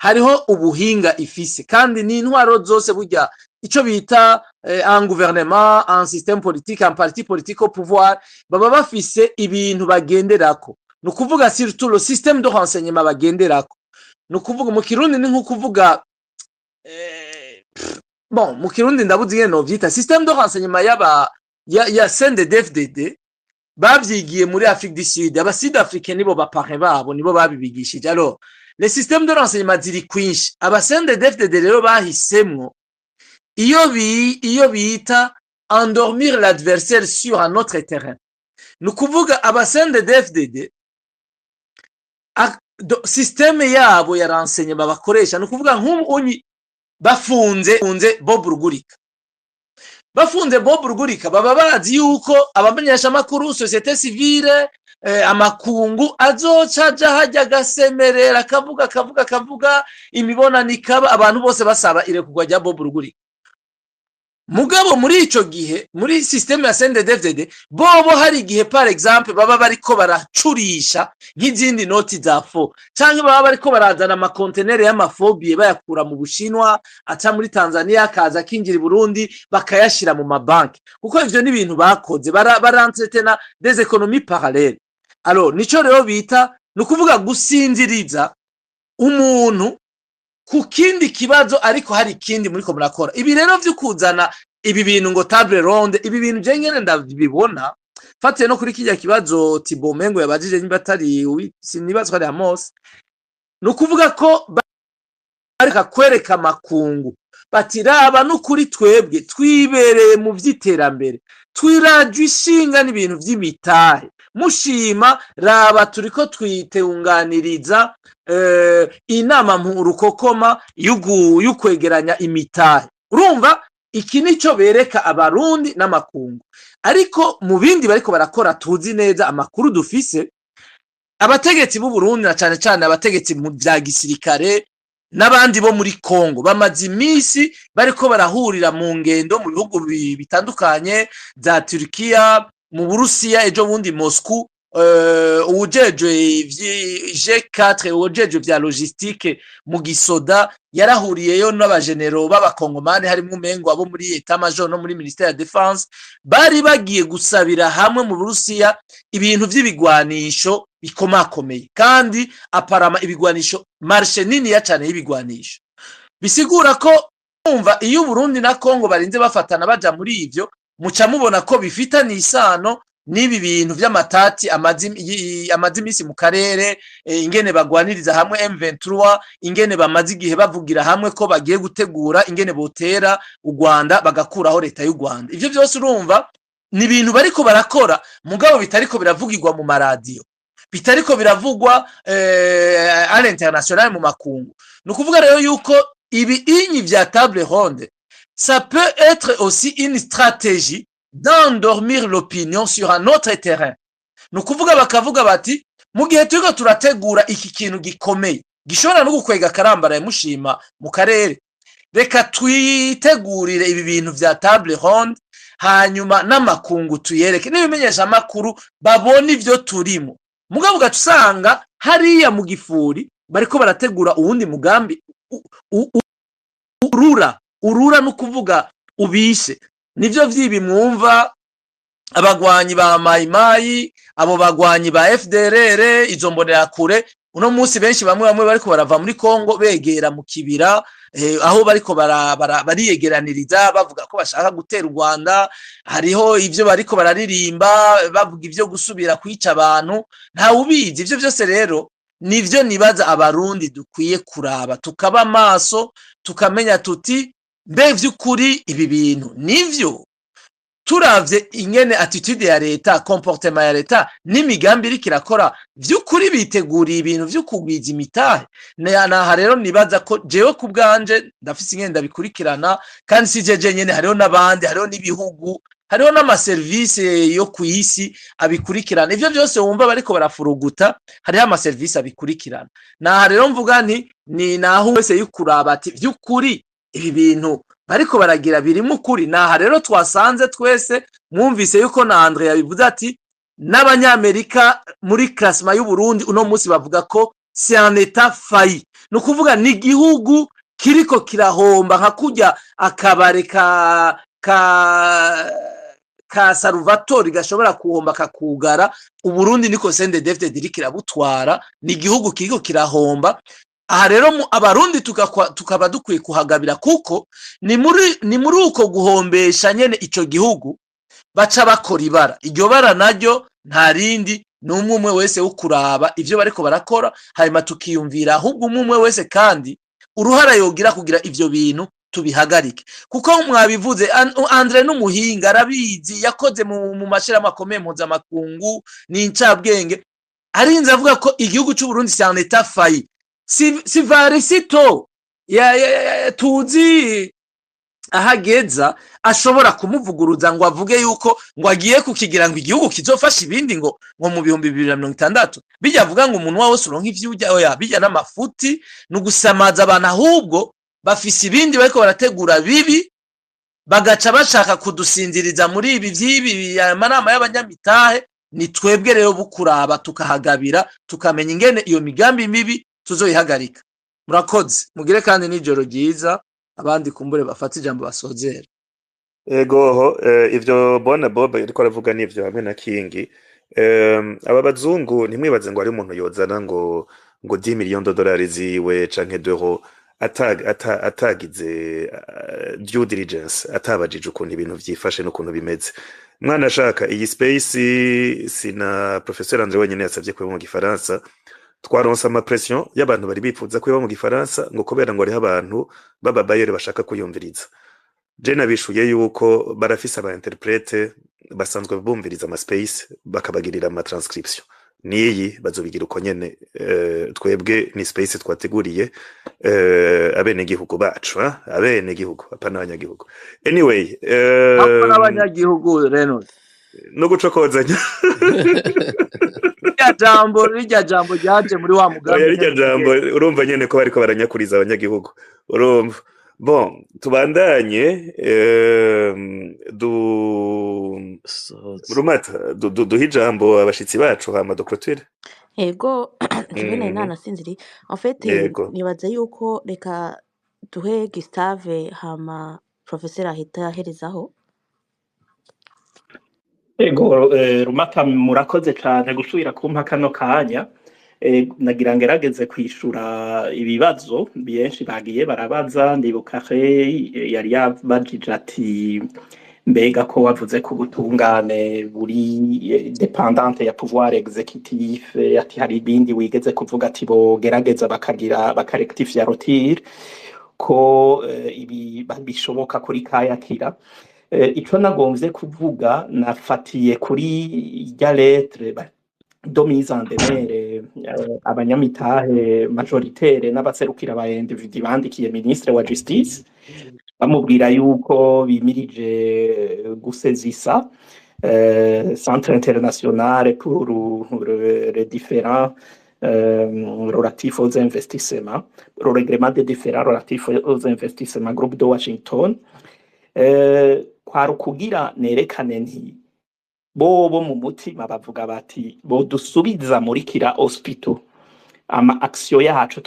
hariho ubuhinga ifise kandi ni intwaro zose burya ico bita un gouvernement un système politique un parti politique au pouvoir baba bafise ibintu bagenderako no kuvuga surtout le système de renseignement bagenderako no kuvuga mu kirundi ni nko kuvuga bon mu kirundi ndabuze ngene no vyita système de renseignement ya CNDD-FDD bavyigiye muri Afrique du Sud aba Sud Africain nibo bapare babo nibo babibigishije. Alors les systèmes de renseignement ziri kwinshi aba CNDD-FDD rero bahisemwo iyo bita endormir l'adversaire sur un autre terrain no kuvuga aba CNDD-FDD système yabo ya renseignement bakoresha no kuvuga nk'umunyi bafunze Bob Rugurika baba bazi yuko abamenyesha makuru société civile amakungu azoca hajya gasemerera kavuga imibonano ikaba abantu bose basaba irekugwa rya Bob Rugurika. Mugabo muri ico gihe muri systeme ya CNDD-FDD bobo hari igihe par exemple baba bariko baracurisha nk'izindi noti za fo canke baba bariko barazana ama container y'amafobie bayakura mu Bushinwa aca muri Tanzania kaza kinjira i Burundi bakayashira mu mabanki kuko ivyo ni ibintu bakoze barantretena des économies parallèles. Alors nico rero bita no kuvuga gusinziriza umuntu ku kindi kibazo ariko hari ikindi muri ko murakora ibi rero vy'ukuzana ibi bintu ngo table ronde ibi bintu je ngene ndabibona fatiye no kuri kijya kibazo Thibaut Mengo yabajije nimba atari sinibazo ari Amos no kuvuga ko bareka kwereka makungu batiraba no kuri twebwe twibereye mu vyiterambere twirajwe ishinga n'ibintu vy'imitahe mushima raba turiko twiteunganiriza inama mpurukokoma y'ukwegeranya imitahe urumva iki nico bereka abarundi n'amakungu ariko mu bindi bariko barakora tuzi neza amakuru dufise abategetsi b'u Burundi na cane cane abategetsi mu bya gisirikare n'abandi bo muri Kongo bamaze imisi bariko barahurira mu ngendo mu bihugu bitandukanye za Turkiya mu Burusiya ejo bundi Moscou uwujejwe G4 uwujejwe vya logistique mu gisoda yarahuriyeyo n'abagenero b'abakongomani harimo umengo abo muri etat major no muri ministère ya défense bari bagiye gusabira hamwe mu Burusiya ibintu vy'ibigwanisho bikomakomeye kandi aparama ibigwanisho marché nini ya cyane y'ibigwanisho bisigura ko umva iyo Burundi na Kongo barinze bafatana baja muri ivyo muca mubona ko bifitanye isano n'ibi bintu vy'amatati amazi imisi mu karere ingene bagwaniriza hamwe M23 ingene bamaze igihe bavugira hamwe ko bagiye gutegura ingene botera u Rwanda bagakuraho leta y'u Rwanda. Ivyo byose urumva ni ibintu bariko barakora mugabo bitariko biravugirwa mu maradiyo, bitariko biravugwa à l'international mu makungu. Nukuvuga rero yuko ibi inyi vya table ronde ça peut être aussi une stratégie d'endormir l'opinion sur un autre terrain. Nukuvuga bakavuga bati mu gihe turiko turategura iki kintu gikomeye gishobora no gukwega karambara mushima mu karere, reka twitegurire ibi bintu vya table ronde hanyuma n'amakungu tuyereke n'ibimenyesha makuru babona ivyo turimo. Mugabo ugatusanga hariya mu gifuri bariko barategura uwundi mugambi urura no kuvuga ubishe. Nivyo vyibi mwumva abagwanyi ba mayimayi, abo bagwanyi ba FDLR, izo mbonera kure uno munsi benshi bamwe bariko barava muri Kongo begera mu kibira aho bariko bariyegeraniriza bavuga ko bashaka gutera u Rwanda. Hariho ivyo bariko bararirimba bavuga ivyo gusubira kwica abantu, nta ubizi. Ivyo byose rero nivyo nibaza abarundi dukwiye kuraba tukaba maso tukamenya tuti mbe vy'ukuri ibi bintu nivyo turavye ingene attitude ya leta, comportement ya leta n'imigambi iri kirakora vy'ukuri biteguriye ibintu vyo kugwiza imitahe. Naha rero nibaza ko jewe ku bwanje ndafise ingene ndabikurikirana, kandi si jeje nyene, hariho n'abandi, hariho n'ibihugu, hariho n'amaservice yo kw'isi abikurikirana. Ivyo byose wumva bariko barafuruguta, hariho amaservice abikurikirana. Naha rero mvuga nti ni naho wese yukuraba ati vy'ukuri ibi bintu bariko baragira birimo ukuri. Naha rero twasanze twese mwumvise yuko na Andre yabivuze ati n'abanyamerika muri classement y'u Burundi uno munsi bavuga ko c'est un état failli. No kuvuga ni gihugu kiriko kirahomba nka kurya akabare ka Salvatore gashobora kuhomba kakugara. U Burundi niko CNDD-FDD dirikira butwara, ni gihugu kiriko kirahomba. Aha rero abarundi tukaba dukwiye kuhagabira kuko ni muri uko guhombesha nyene ico gihugu baca bakora ibara. Iryo bara naryo nta rindi n'umwe wese ukuraba ivyo bariko barakora hanyuma tukiyumvira ahubwo umwe wese kandi uruhara yogira kugira ivyo bintu tubihagarike. Kuko mwabivuze Andre n'umuhinga arabizi, yakoze mu mashira makomeye mpuzamakungu ni incabwenge, arinze avuga ko igihugu cy'u Burundi c'est un état failli. Si varisito tuzi ahageza ashobora kumuvuguruza ngo avuge yuko ngo agiye kukigira ngo igihugu kizofasha ibindi ngo mu 2060 bijya avuga ngo umuntu wose uronka ivyujya oya bijya n'amafuti no gusamaza abantu, ahubwo bafise ibindi bariko barategura bibi bagaca bashaka kudusinziriza muri ibi vyibi amanama y'abanyamitahe. Ni twebwe rero bukuraba tukahagabira tukamenya ingene iyo migambi mibi tuzoyihagarika. Murakoze mugire kandi n'ijoro ryiza, abandi kumbure bafata ijambo basozera. Egoho ivyo bona Bob ariko aravuga n'ivyo hamwe na Kingi. Aba bazungu ntimwibaze ngo ari umuntu yozana ngo $10 million ziwe canke d'euro atagize due diligence, atabajije ukuntu ibintu vyifashe n'ukuntu bimeze. Mwana ashaka iyi space sina Professeur Andre wenyene yasavye ko mu Gifaransa twaronse ama pression y'abantu bari bipfuza ko mu Gifaransa ngo kubera ngo ari abantu baba bayere bashaka kuyumviriza. Je nabishuye yuko barafise aba interprete basanzwe bumviriza ama space bakabagirira ama transcription. Niyi bazobigira uko nyene. Twebwe ni space twateguriye abene gihugu bacu, abene gihugu apana abanyagihugu. Anyway, apana abanyagihugu Renaud no gucokozanya rijya jambo ryaje muri wa mugambi rijya jambo urumva nyene ko bariko baranyakuriza abanyagihugu urumva. Bon, tubandanye Rumata duhijambo abashitsi bacu hama docteur. Ego jibene nana sinziri en fait nibaza yuko reka duhe Gustave hama professeur ahita aherezaho. Ego Rumata murakoze cyane gusubira kumpa kano kanya. Nagira ngerageze kwishura ibibazo byinshi bagiye barabaza. Ndibuka yari yabajije ati mbega ko wavuze ko ubutungane buri dependante ya pouvoir executif ati hari ibindi wigeze kuvuga ati bogerageza bakarectifia rotire ko ibi bishoboka kuri kayakira. Ico nagomvye kuvuga nafatiye kuri ya lettre de mise en demeure abanyamitahe majoritaire n'abaserukira aba individu bandikiye ministre wa justice bamubwira yuko bimirije gusezisa centre international pour les différents relatifs aux investissements, le règlement des différents relatifs aux investissements groupe de Washington, kwari kugira nerekane nti bobo mu mutima bavuga bati bodusubiza muri kira hospital ama action yacu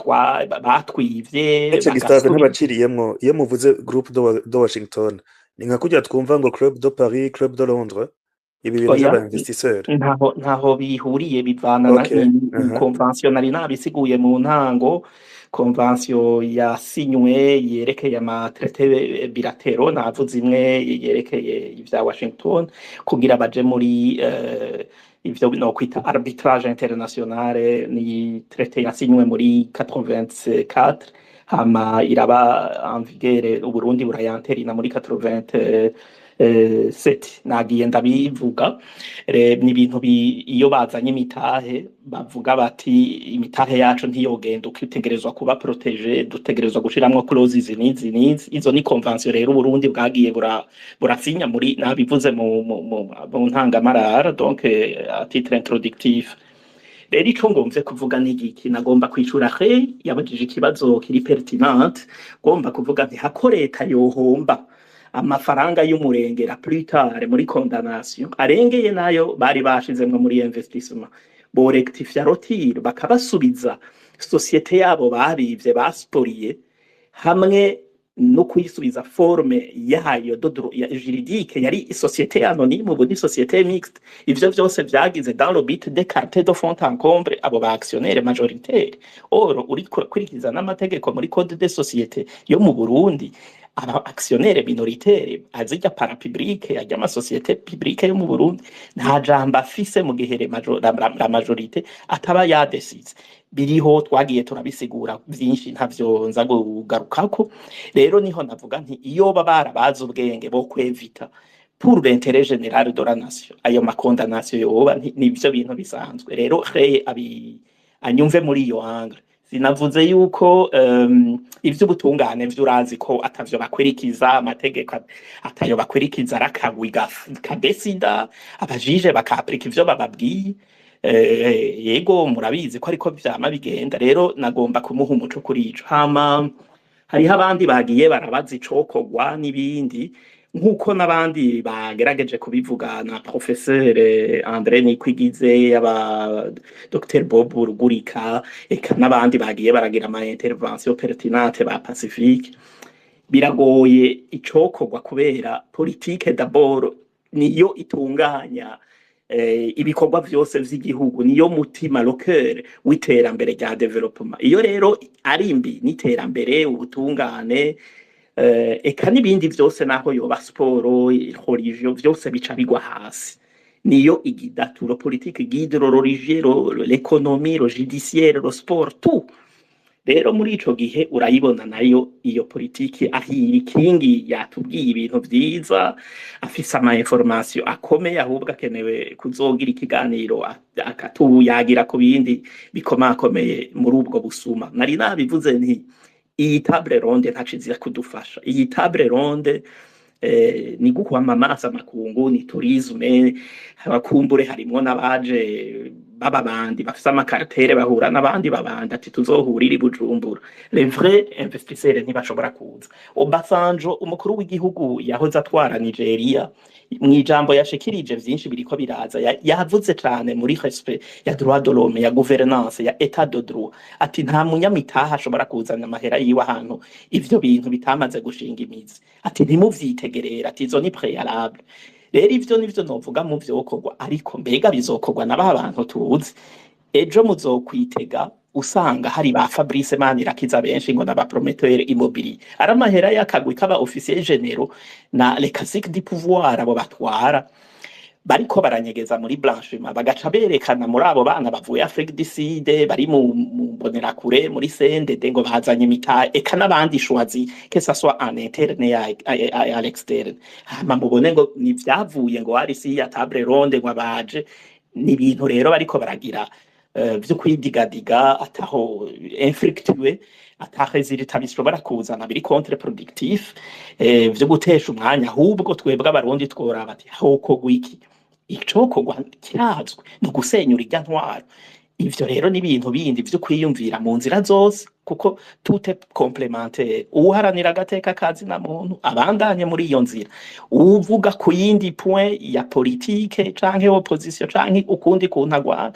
batwivye ece Gustave n'abaciriyemwo iyo muvuze groupe de Washington ni nka kujya twumva ngo Club de Paris, Club de Londres, ibi bintu by'abanvestisseurs ntaho bihuriye bivana na convention nari nabisiguye mu ntango. Convention yasinywe yerekeye amatraité bilatéraux navuze imwe yerekeye ivya Washington kugira baje muri ivyo no kwita arbitrage international, ni traité yasinywe muri 84 hama iraba en vigueur Uburundi burayanterina muri 87 nagiye ndabivuga. Ni ibintu iyo bazanye imitahe bavuga bati imitahe yacu ntiyogenda ukitegerezwa kuba protege, dutegerezwa gushiramwo clauses nizi. Izo ni convention rero Uburundi bwagiye burasinya muri nabivuze mu ntangamarara, donc à titre introductif. Rero ico ngomvye kuvuga n'igiki nagomba kwicura yabajije ikibazo kiri pertinent, ngomba kuvuga nti hako leta yohomba amafaranga y'umurengera plus tard muri condamnation arengeye nayo bari bashizemwe muri investissement, bo rectifia rotire bakabasubiza societe yabo babivye basporiye hamwe no kuyisubiza forme yayo ya juridique yari societe anonyme ubu ni societe mixte. Ivyo vyose vyagize dans le but d'écarter de fond en comble abo ba actionnaire majoritaire. Or uri kurikiza n'amategeko muri code de société yo mu Burundi, aba actionnaire minoritaire azija parapublique ajya ama société publique yo mu Burundi nta jambo afise mu gihe la majorité ataba yadesize. Biriho twagiye turabisigura byinshi ntavyo nza kugarukako. Rero niho navuga nti iyo barabaza ubwenge bo kwevita pour l'intérêt général de la nation ayo makondamnation yoba nivyo bintu bisanzwe. Rero anyumve muri iyo angle. Sinavuze yuko ivy'ubutungane vy'urazi ko atavyo bakwirikiza amategeko atayo bakwirikiza rakagwiga kadesida abajije bakaprika ivyo bababwiye. Yego murabizi ko ariko vyama bigenda. Rero nagomba kumuha umuco kuri ico. Hama hariho abandi bagiye barabaza icokogwa n'ibindi nkuko n'abandi bagerageje kubivuga na professeur André Nikwigize aba Dr Bob Rugurika eka n'abandi bagiye baragira ama intervention pertinente ba Pacifique. Biragoye icokogwa kubera politique d'abord niyo itunganya ibikorwa vyose vy'igihugu, niyo mutima le cœur w'iterambere rya development. Iyo rero ari mbi n'iterambere ubutungane eka n'ibindi vyose naho yoba sport religion vyose bica bigwa hasi. Niyo igidaturo politique guide le religieux l'économie le judiciaire le sport tout. Rero muri ico gihe urayibona nayo iyo politiki ahiri kingi yatubwiye ibintu vyiza afise ama information akomeye ahubwo akenewe kuzogira ikiganiro akatuyagira ku bindi bikomakomeye muri ubwo busuma. Nari nabivuze nti iyi table ronde ntaciza kudufasha. Iyi table ronde ni gukwamamaza makungu, ni tourisme, abakumbure harimo n'abaje baba bandi bafise amakaraktere bahura n'abandi babandi ati tuzohurira i Bujumbura. Les vrais investisseurs ntibashobora kuza. Obasanjo umukuru w'igihugu yahoze atwara Nigeria mwijambo yashikirije vyinshi biriko biraza yavuze cyane muri respect ya droit de l'homme ya gouvernance ya état de droit ati nta munyamitaha ashobora kuzana amahera yiwe ahantu ivyo bintu bitamaze gushinga imizi. Ati ntimuvyitegerera ati izo ni préalable. Rero ivyo nivyo novuga mu vyokorwa, ariko mbega bizokorwa n'aba bantu tuzi. Ejo muzokwitega usanga hari ba Fabrice Manirakiza benshi ngo n'aba promoteur immobilier ari amahera y'akagwi k'aba officier généraux na les caciques du pouvoir abo batwara bariko baranyegeza muri blanchiment bagaca berekana muri abo bana bavuye Afrique du Sud bari mu mbonerakure muri CNDD ngo bazanye imitahe eka n'abandi shwazi que ça soit en interne à l'externe hama mubone ngo ni vyavuye ngo ari si ya table ronde ngo abaje ni ibintu rero bariko baragira vyo kwidigadiga ataho infructueux ataheziritsa bishobora kuzana biri contre productif vyo gutesha umwanya ahubwo twebwe abarundi tworaba ati hoko gwiki icokogwa kirazwe no gusenyura irya ntwaro ivyo rero ni ibintu bindi vyo kwiyumvira mu nzira zose kuko tout est complémentaire uharanira agateka kazi na muntu abandanye muri iyo nzira uvuga ku yindi point ya politique canke opposition canke ukundi kuntagwana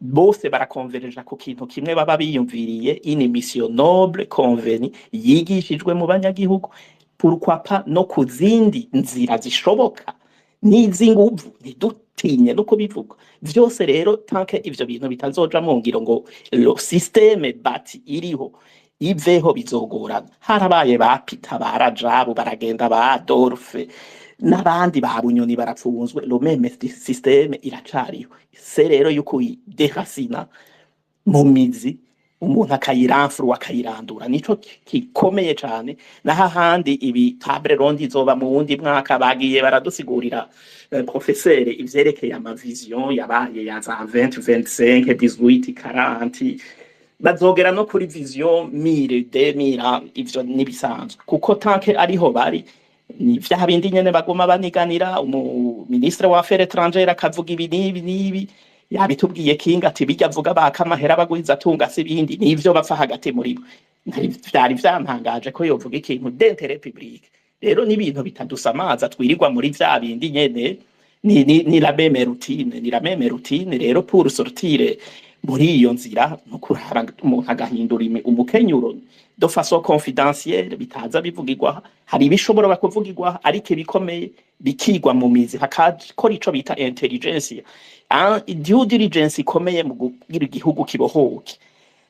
bose barakonvereja ku kintu kimwe baba biyumviriye une mission noble conveni yigishijwe mu banyagihugu pourquoi pas no kuzindi nzira zishoboka n'izinguvu ntidutinye no kubivuga vyose rero tanke ivyo bintu bitazoja mu ngiro ngo lo systeme bati iriho iveho bizogorana harabaye bapita barajabu baragenda ba Adolphe n'abandi ba Bunyoni barapfunzwe lo meme systeme iracariho se rero yuko derasina mu mizi umuntu akayiramfuru akayirandura nico kikomeye cane naha handi ibi table ronde izoba mu wundi mwaka bagiye baradusigurira professeur ivyerekeye ama vision yabaye ya za 2025 18 40 bazogera no kuri vision 1000 ivyo nibisanzwe kuko tanke ariho bari ni vya bindi nyene bagoma baniganira ministre wa affaires étrangères akavuga ibi nibi yabitubwiye kinga ati bijya avuga bakamahera bagwiza tunga sibindi nivyo bapfa hagati muri bo vyari vyantangaje ko yovuga ikintu d'intérêt public rero n'ibintu bitadusamaza twirirwa muri vya bindi nyene ni la même routine rero pour sortir muri iyo nzira no kurara umuntu agahindura umukenyuro de façon confidentielle bitaza bivugirwa hari bishobora bakuvugirwa ariko bikomeye bikigwa mu mizi hakakora ico bita intelligence due diligence ikomeye mu kugira igihugu kibohoke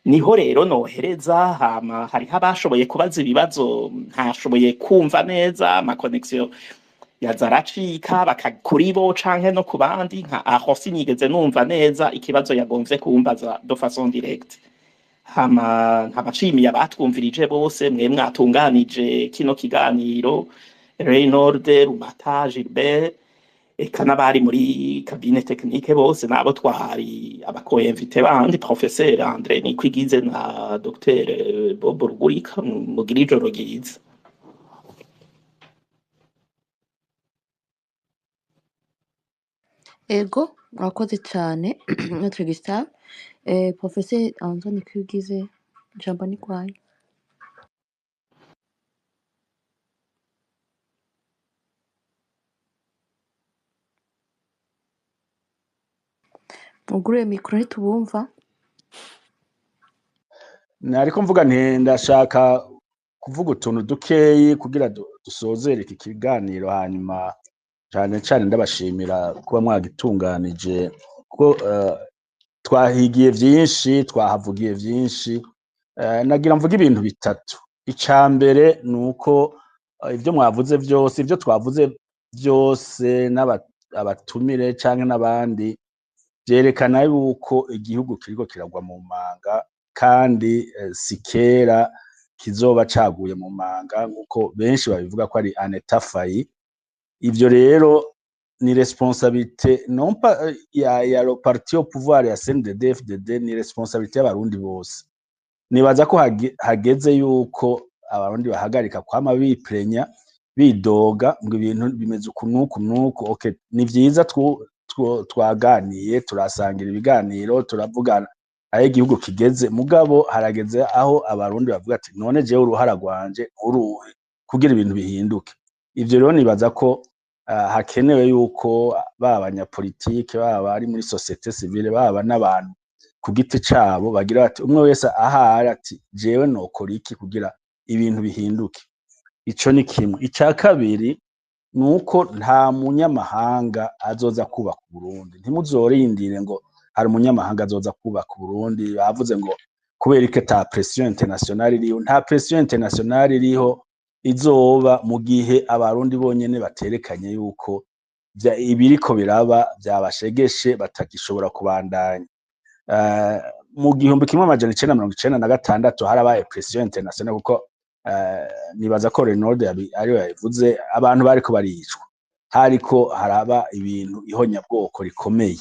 niho rero nohereza hama hari habashoboye kubaza ibibazo ntashoboye kumva neza ama connexion yazaracika bakakuribo canke no kubandi nka aho sinigeze numva neza ikibazo yagomvye kumbaza de façon directe hama ntabashimiye abatwumvirije bose mwe mwatunganije kino kiganiro Reynold Rumata Gilbert eka n'abari muri cabine technique bose nabo twahari abakoinvite bandi professeur André Nikwigize na Dr Bob Rugurika mugira ijoro ryiza. Ego murakoze cyane Notre Gustave Professeur André Nikwigize ijambo ni kwayo. Mugure mikro ntitubumva. Nariko mvuga nti ndashaka kuvuga utuntu dukeyi kugira dusozere iki kiganiro hanyuma cyane ndabashimira kuba mwagitunganije kuko twahigiye vyinshi twahavugiye vyinshi nagira mvuga ibintu bitatu. Icambere nuko ivyo mwavuze vyose ivyo twavuze byose n'abatumire canke n'abandi vyerekana yuko igihugu kiriko kiragwa mu manga kandi sikera kizoba caguye mu manga nkuko benshi babivuga ko ari anetafayi. Ivyo rero ni responsabilité non pas ya le parti au pouvoir ya CNDD-FDD, ni responsabilité y'abarundi bose. Nibaza ko hageze yuko abarundi bahagarika kwama biprenya bidoga ngo ibintu bimeze ukunuku okay, ni vyiza twaganiye turasangira ibiganiro turavugana aho igihugu kigeze mugabo harageze aho abarundi bavuga ati none jewe uruhara rwanje uruhe kugira ibintu bihinduke. Ivyo rero nibaza ko hakenewe yuko baba abanyapolitike baba ari muri societe civile baba n'abantu ku giti cabo bagira bati umwe wese ahari ati jewe nokora iki kugira ibintu bihinduke. Ico ni kimwe. Ica kabiri nuko nta munyamahanga azoza kubaka Burundi. Ntimuzorindire ngo hari umunyamahanga azoza kubaka Burundi bavuze ngo kubera ko ata pression internationale iriho, nta pression internationale iriho izoba mu gihe abarundi bonyene baterekanye yuko ibiriko biraba byabashegeshe batagishobora kubandanya. Mu 1996 harabaye pression internationale kuko nibaza ko Renaud ariyo yabivuze, abantu bariko baricwa, hariko haraba ibintu ihonyabwoko rikomeye,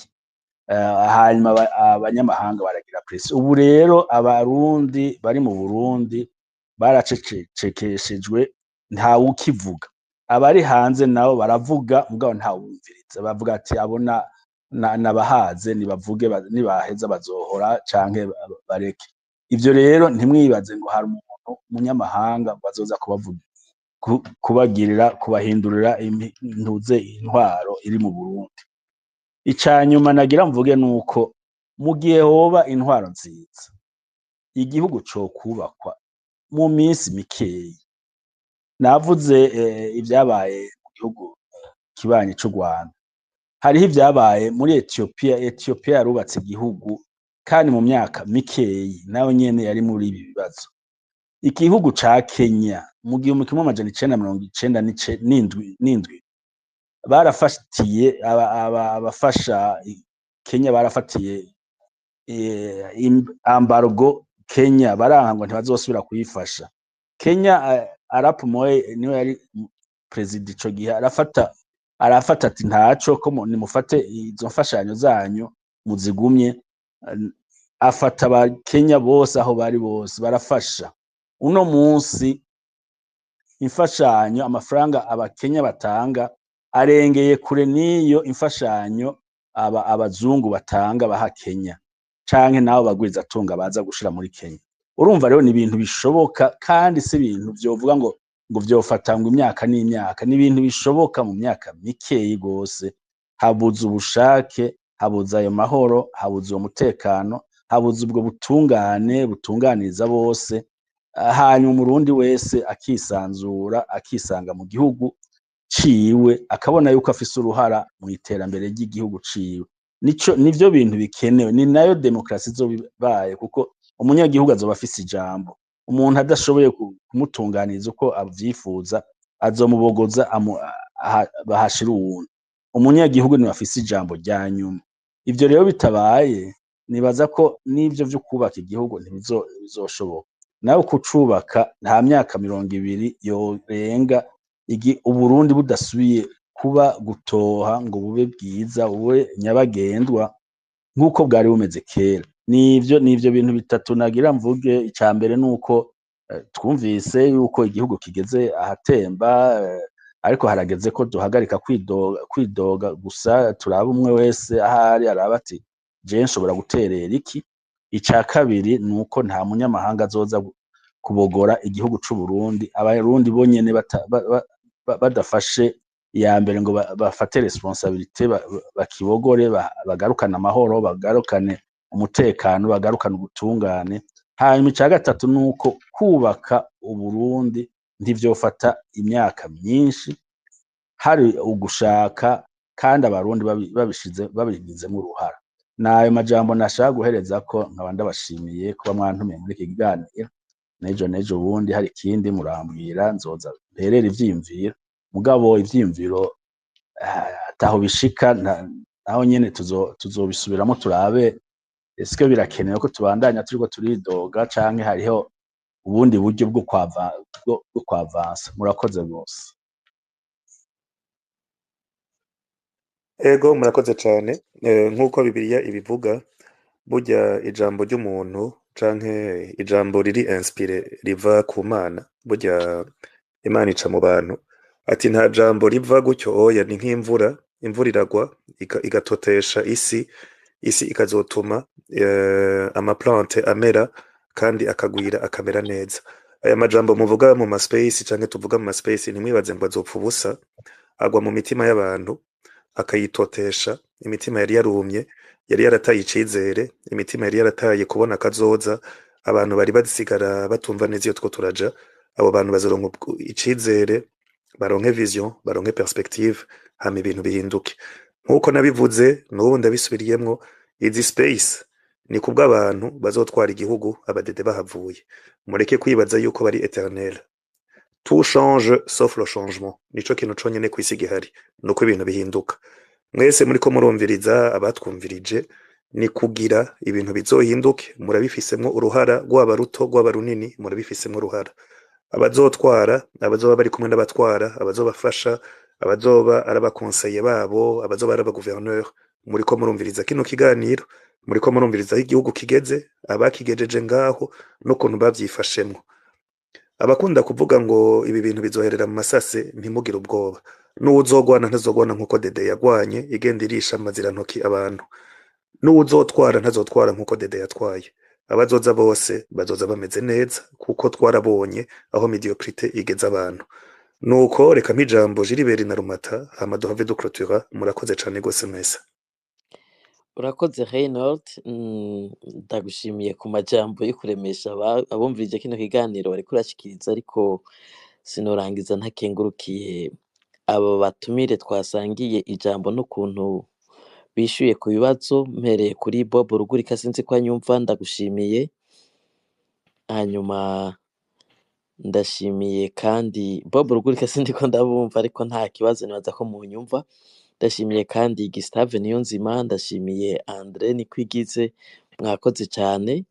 hanyuma abanyamahanga baragira pression. Ubu rero abarundi bari mu Burundi baracecekeshejwe, nta ukivuga, abari hanze nabo baravuga mugabo nta wumviriza, bavuga ati abona nabahaze nibavuge, nibaheza bazohora canke bareke. Ivyo rero ntimwibaze ngo hari umuntu umunyamahanga bazoza kubavuga kubagirira kubahindurira intuze intwaro iri mu Burundi. Icanyuma nagira mvuge nuko mu gihe hoba intwaro nziza, igihugu co kubakwa mu minsi mikeyi. Navuze ibyabaye mu gihugu kibanyi c'u Rwanda, hariho ibyabaye muri Ethiopia yarubatse igihugu kandi mu myaka mikeyi nayo nyene yari muri ibi bibazo. Igihugu ca Kenya mu 1997 barafatiye abafasha Kenya, barafatiye embargo Kenya, barangwa ntibazosubira kuyifasha. Kenya Arap Moi niwe yari president ico gihe, arafata ati ntaco ko nimufate izo mfashanyo zanyu muzigumye. Afata aba Kenya bose aho bari bose barafasha. Uno munsi imfashanyo, amafaranga abakenya batanga arengeye kure niyo imfashanyo abazungu batanga baha Kenya canke nabo bagwiza tunga baza gushira muri Kenya. Urumva rero ni ibintu bishoboka kandi si ibintu byovuga ngo vyofatangwa imyaka n'imyaka, ni ibintu bishoboka mu myaka mikeyi gose. Habuze ubushake, habuze ayo mahoro, habuze uwo mutekano, habuze ubwo butungane butunganiriza bose, hanyuma umurundi wese akisanzura, akisanga mu gihugu ciwe, akabona yuko afise uruhara mu iterambere ry'igihugu ciwe. Nivyo bintu bikenewe, ni nayo demokrasi izobaye, kuko umunyagihugu azoba afise ijambo. Umuntu adashoboye kumutunganiriza uko avyifuza azomubogoza bahashira uwundi. Umunyagihugu niwe afise ijambo rya nyuma. Ivyo rero bitabaye, nibaza ko n'ivyo vyo kubaka igihugu ntibizoshoboka. Nawe kucubaka nta myaka 20 yorenga Uburundi budasubiye kuba gutoha ngo bube bwiza, bube nyabagendwa nk'uko bwari bumeze kera. Nivyo bintu bitatu nagira mvuge. Ica mbere nuko twumvise yuko igihugu kigeze ahatemba, ariko harageze ko duhagarika kwidoga gusa, turaba umwe wese ahari araba ati je nshobora guterera iki. Ica kabiri nuko nta munyamahanga azoza kubogora igihugu c'u Burundi, abarundi bonyene badafashe iya mbere ngo bafate responsabilité, bakibogore, bagarukana amahoro, bagarukane umutekano, bagarukana ubutungane. Hanyuma ica gatatu nuko kubaka Uburundi ntivyofata imyaka myinshi, hari ugushaka kandi abarundi babigizemo uruhara. Nayo majambo nashaka guhereza ko nkaba ndabashimiye kuba mwantumiye muri iki kiganiro. Nejo bundi hari ikindi murambwira, nzoza mperera ivyiyumviro, mugabo ivyiyumviro ataho bishika naho nyene tuzobisubiramo turabe eske birakenewe ko tubandanya turiko turidoga canke hariho ubundi buryo bwo kwavansa. Murakoze gose. Ego murakoze cane. Nk'uko Bibiliya ibivuga, burya ijambo ry'umuntu canke ijambo riri inspire riva ku Mana, burya Imana ica mu bantu. Ati nta jambo riva gutyo oya, ni nk'imvura, imvura iragwa igatotesha isi ikazotuma amaplante amera kandi akagwira akamera neza. Aya majambo muvuga mu space canke tuvuga mu space, ntimwibaze ngo azopfa ubusa, agwa mu mitima y'abantu akayitotesha. Imitima yari yarumye, yari yarataye icizere, imitima yari yarataye kubona kazoza, abantu bari basigara batumva neza iyo two turaja. Abo bantu bazoronka icizere, baronke vision, baronke perspective, hama ibintu bihinduke. Nkuko nabivuze n'ubu ndabisubiriyemwo, izi space ni kubw'abantu bazotwara igihugu abadede bahavuye mureke kwibaza yuko bari eternel tout change sauf le changement nico kintu conyene kw'isi gihari nuko ibintu bihinduka mwese muriko murumviriza abatwumvirije ni kugira ibintu bizohinduke murabifisemwo uruhara rwaba ruto rwaba runini murabifisemwo uruhara abazotwara abazoba bari kumwe n'abatwara abazobafasha abazoba ari abakonseye babo abazoba ari abagouverneur muriko murumviriza kino kiganiro muriko murumviriza aho igihugu kigeze abakigejeje ngaho n'ukuntu bavyifashemwo abakunda kuvuga ngo ibi bintu bizoherera mu masase ntimugire ubwoba n'uwuzogwana ntazogwana nk'uko Dede yagwanye igenda irisha amazirantoki abantu n'uwuzotwara ntazotwara nk'uko Dede yatwaye abazoza bose bazoza bameze neza kuko twarabonye aho mediocrité igeze abantu nuko reka mpijambo Gilbert na Rumata hama duhave duclôtura murakoze cane gose mwese urakoze Reynold ndagushimiye ku majambo yo kuremesha abumvirije kino kiganiro bariko urashikiriza ariko sinorangiza ntakengurukiye abo batumire twasangiye ijambo n'ukuntu bishuye ku bibazo mpereye kuri Bob Rugurika sinzi ko anyumva ndagushimiye hanyuma ndashimiye kandi Bob Rugurika sindi ko ndabumva ariko nta kibazo nibaza ko mu nyumva ndashimiye kandi Gustave Niyonzima ndashimiye Andre Nikwigize mwakoze cyane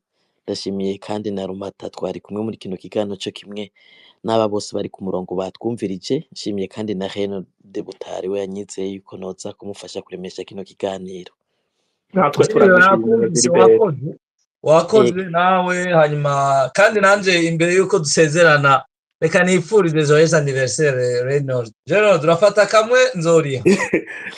ndashimiye kandi na Rumata twari kumwe muri kino kiganiro cyo kimwe n'aba bose bari ku murongo batwumvirije nshimiye kandi na Reno de Butare we yanyizeye yuko noza kumufasha kuremesha kino kiganiro natwe turagushimiye Gilbert wakoze nawe hanyuma kandi nanje imbere yuko dusezerana reka nifurize joyeux anniversaire Reynold urafata kamwe nzoriha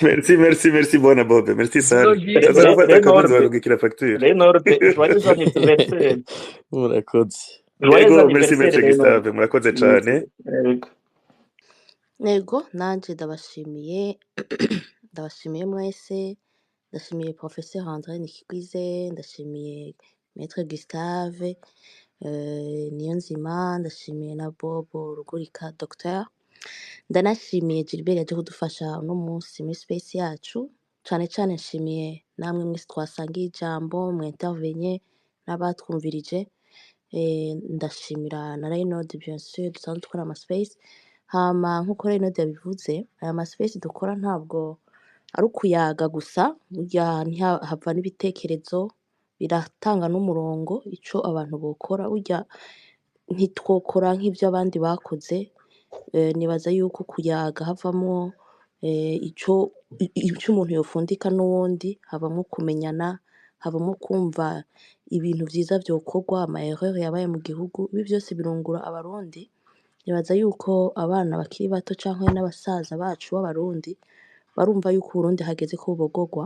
merci bona Bob merci sana azarufata kamwe nzorugikira facture Reynold joyeux anniversaire murakoze yego merci Gustave murakoze cyane nego nanje ndabashimiye mwese ndashimiye professeur André Nikigwize ndashimiye maître Gustave Niyonzima ndashimiye na Bob Rugurika docteur ndanashimiye Gilbert yaje kudufasha uno munsi muri space yacu cane cane nshimiye namwe mwese twasangiye ijambo mu intervenye n'abatwumvirije ndashimira na Reynold bien sûr dusanzwe dukora ama space hama nkuko Reynold yabivuze aya ma space dukora ntabwo ari ukuyaga gusa burya hava n'ibitekerezo biratanga n'umurongo ico abantu bokora burya ntitwokora nk'ivyo abandi bakoze nibaza yuko kuyaga havamo ico umuntu yofundika n'uwundi havamo kumenyana havamo kumva ibintu vyiza vyokorwa ama erreur yabaye mu gihugu ibi byose birungura abarundi nibaza yuko abana bakiri bato canke n'abasaza bacu b'abarundi barumva yuko Burundi hageze ko bogogwa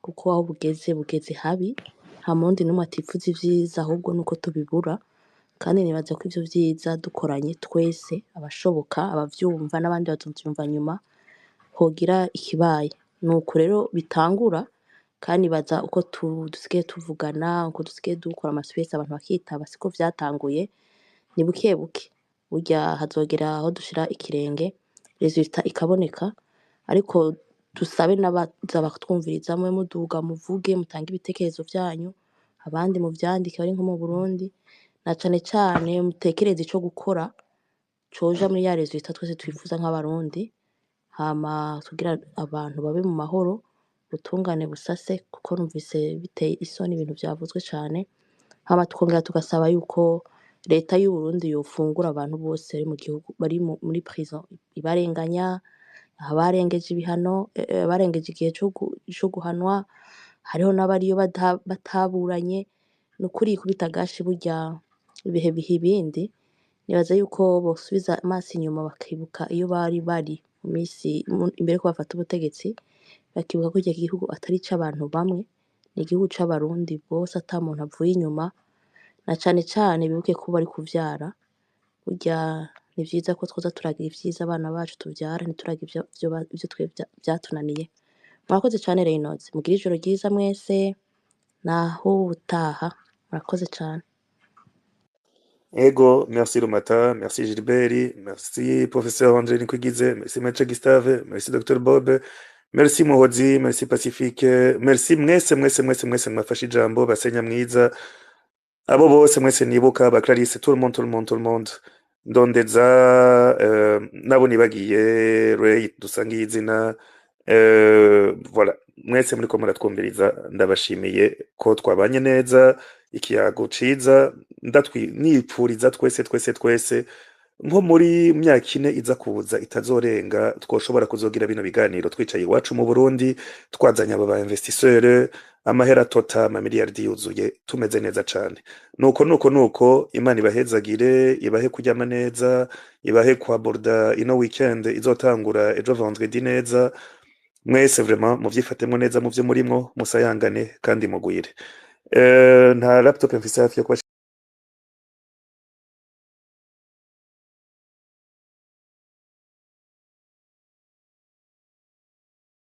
kuko aho bugeze habi nta mundi n'umwe atifuza ivyiza ahubwo nuko tubibura kandi nibaza ko ivyo vyiza dukoranye twese abashoboka abavyumva n'abandi bazovyumva nyuma hogira ikibaye nuko rero bitangura kandi baza uko dusigaye tuvugana uko dusigaye dukora ama space abantu bakitaba siko vyatanguye ni buke buke burya hazogera aho dushira ikirenge resultat ikaboneka ariko dusabe n'abaza batwumviriza mwe muduga muvuge mutange ibitekerezo vyanyu abandi mu vyandike bari nko mu Burundi na cane cane mutekereze ico gukora coja muri ya resultat twese twifuza nk'abarundi hama tugira abantu babe mu mahoro ubutungane busase kuko numvise biteye isoni ibintu vyavuzwe cane hama tukongera tugasaba yuko leta y'u Burundi yofungura abantu bose bari mu gihugu bari muri prison ibarenganya abarengeje ibihano barengeje igihe cyo guhanwa hariho n'abariyo bataburanye nukuri kubita gashi burya ibihe ibindi nibaza yuko bosubiza amaso inyuma bakibuka iyo bari mu misi imbere ko bafata ubutegetsi bakibuka ko iki gihugu atari c'abantu bamwe ni igihugu c'abarundi bose ata muntu avuye inyuma na cane cane bibuke ko bari kuvyara burya ni vyiza ko twoza turagira ivyiza abana bacu tuvyara ntituragira ivyo twe vyatunaniye murakoze cane Reynold mugira ijoro ryiza mwese naho utaha murakoze cane ego merci Rumata merci Gilbert merci professeur André Nikwigize merci maître Gustave merci docteur Bob merci Muhozi, merci Pacifique, merci mwese mwafashe ijambo, basenya mwiza, abo bose mwese nibuka, ba Clarisse, tout le monde, ndondeza nabo nibagiye Ray dusangiye izina, voilà, mwese muriko muratwumviriza, ndabashimiye ko twabanye neza, ikiyago ciza, nipfuriza twese nko muri myaka ine iza kuza itazorenga twoshobora kuzogira bino biganiro twicaye iwacu mu Burundi, twazanye aba investisseur, amahera tota amamiliyardi yuzuye, tumeze neza cane. Nuko Imana ibahezagire, ibahe kuryama neza, ibahe kwaborda ino weekend izotangura ejo vendredi neza, mwese vraiment muvyifatemo neza mu vyo murimwo, musayangane kandi mugwire. Nta laptop mfise hafi yo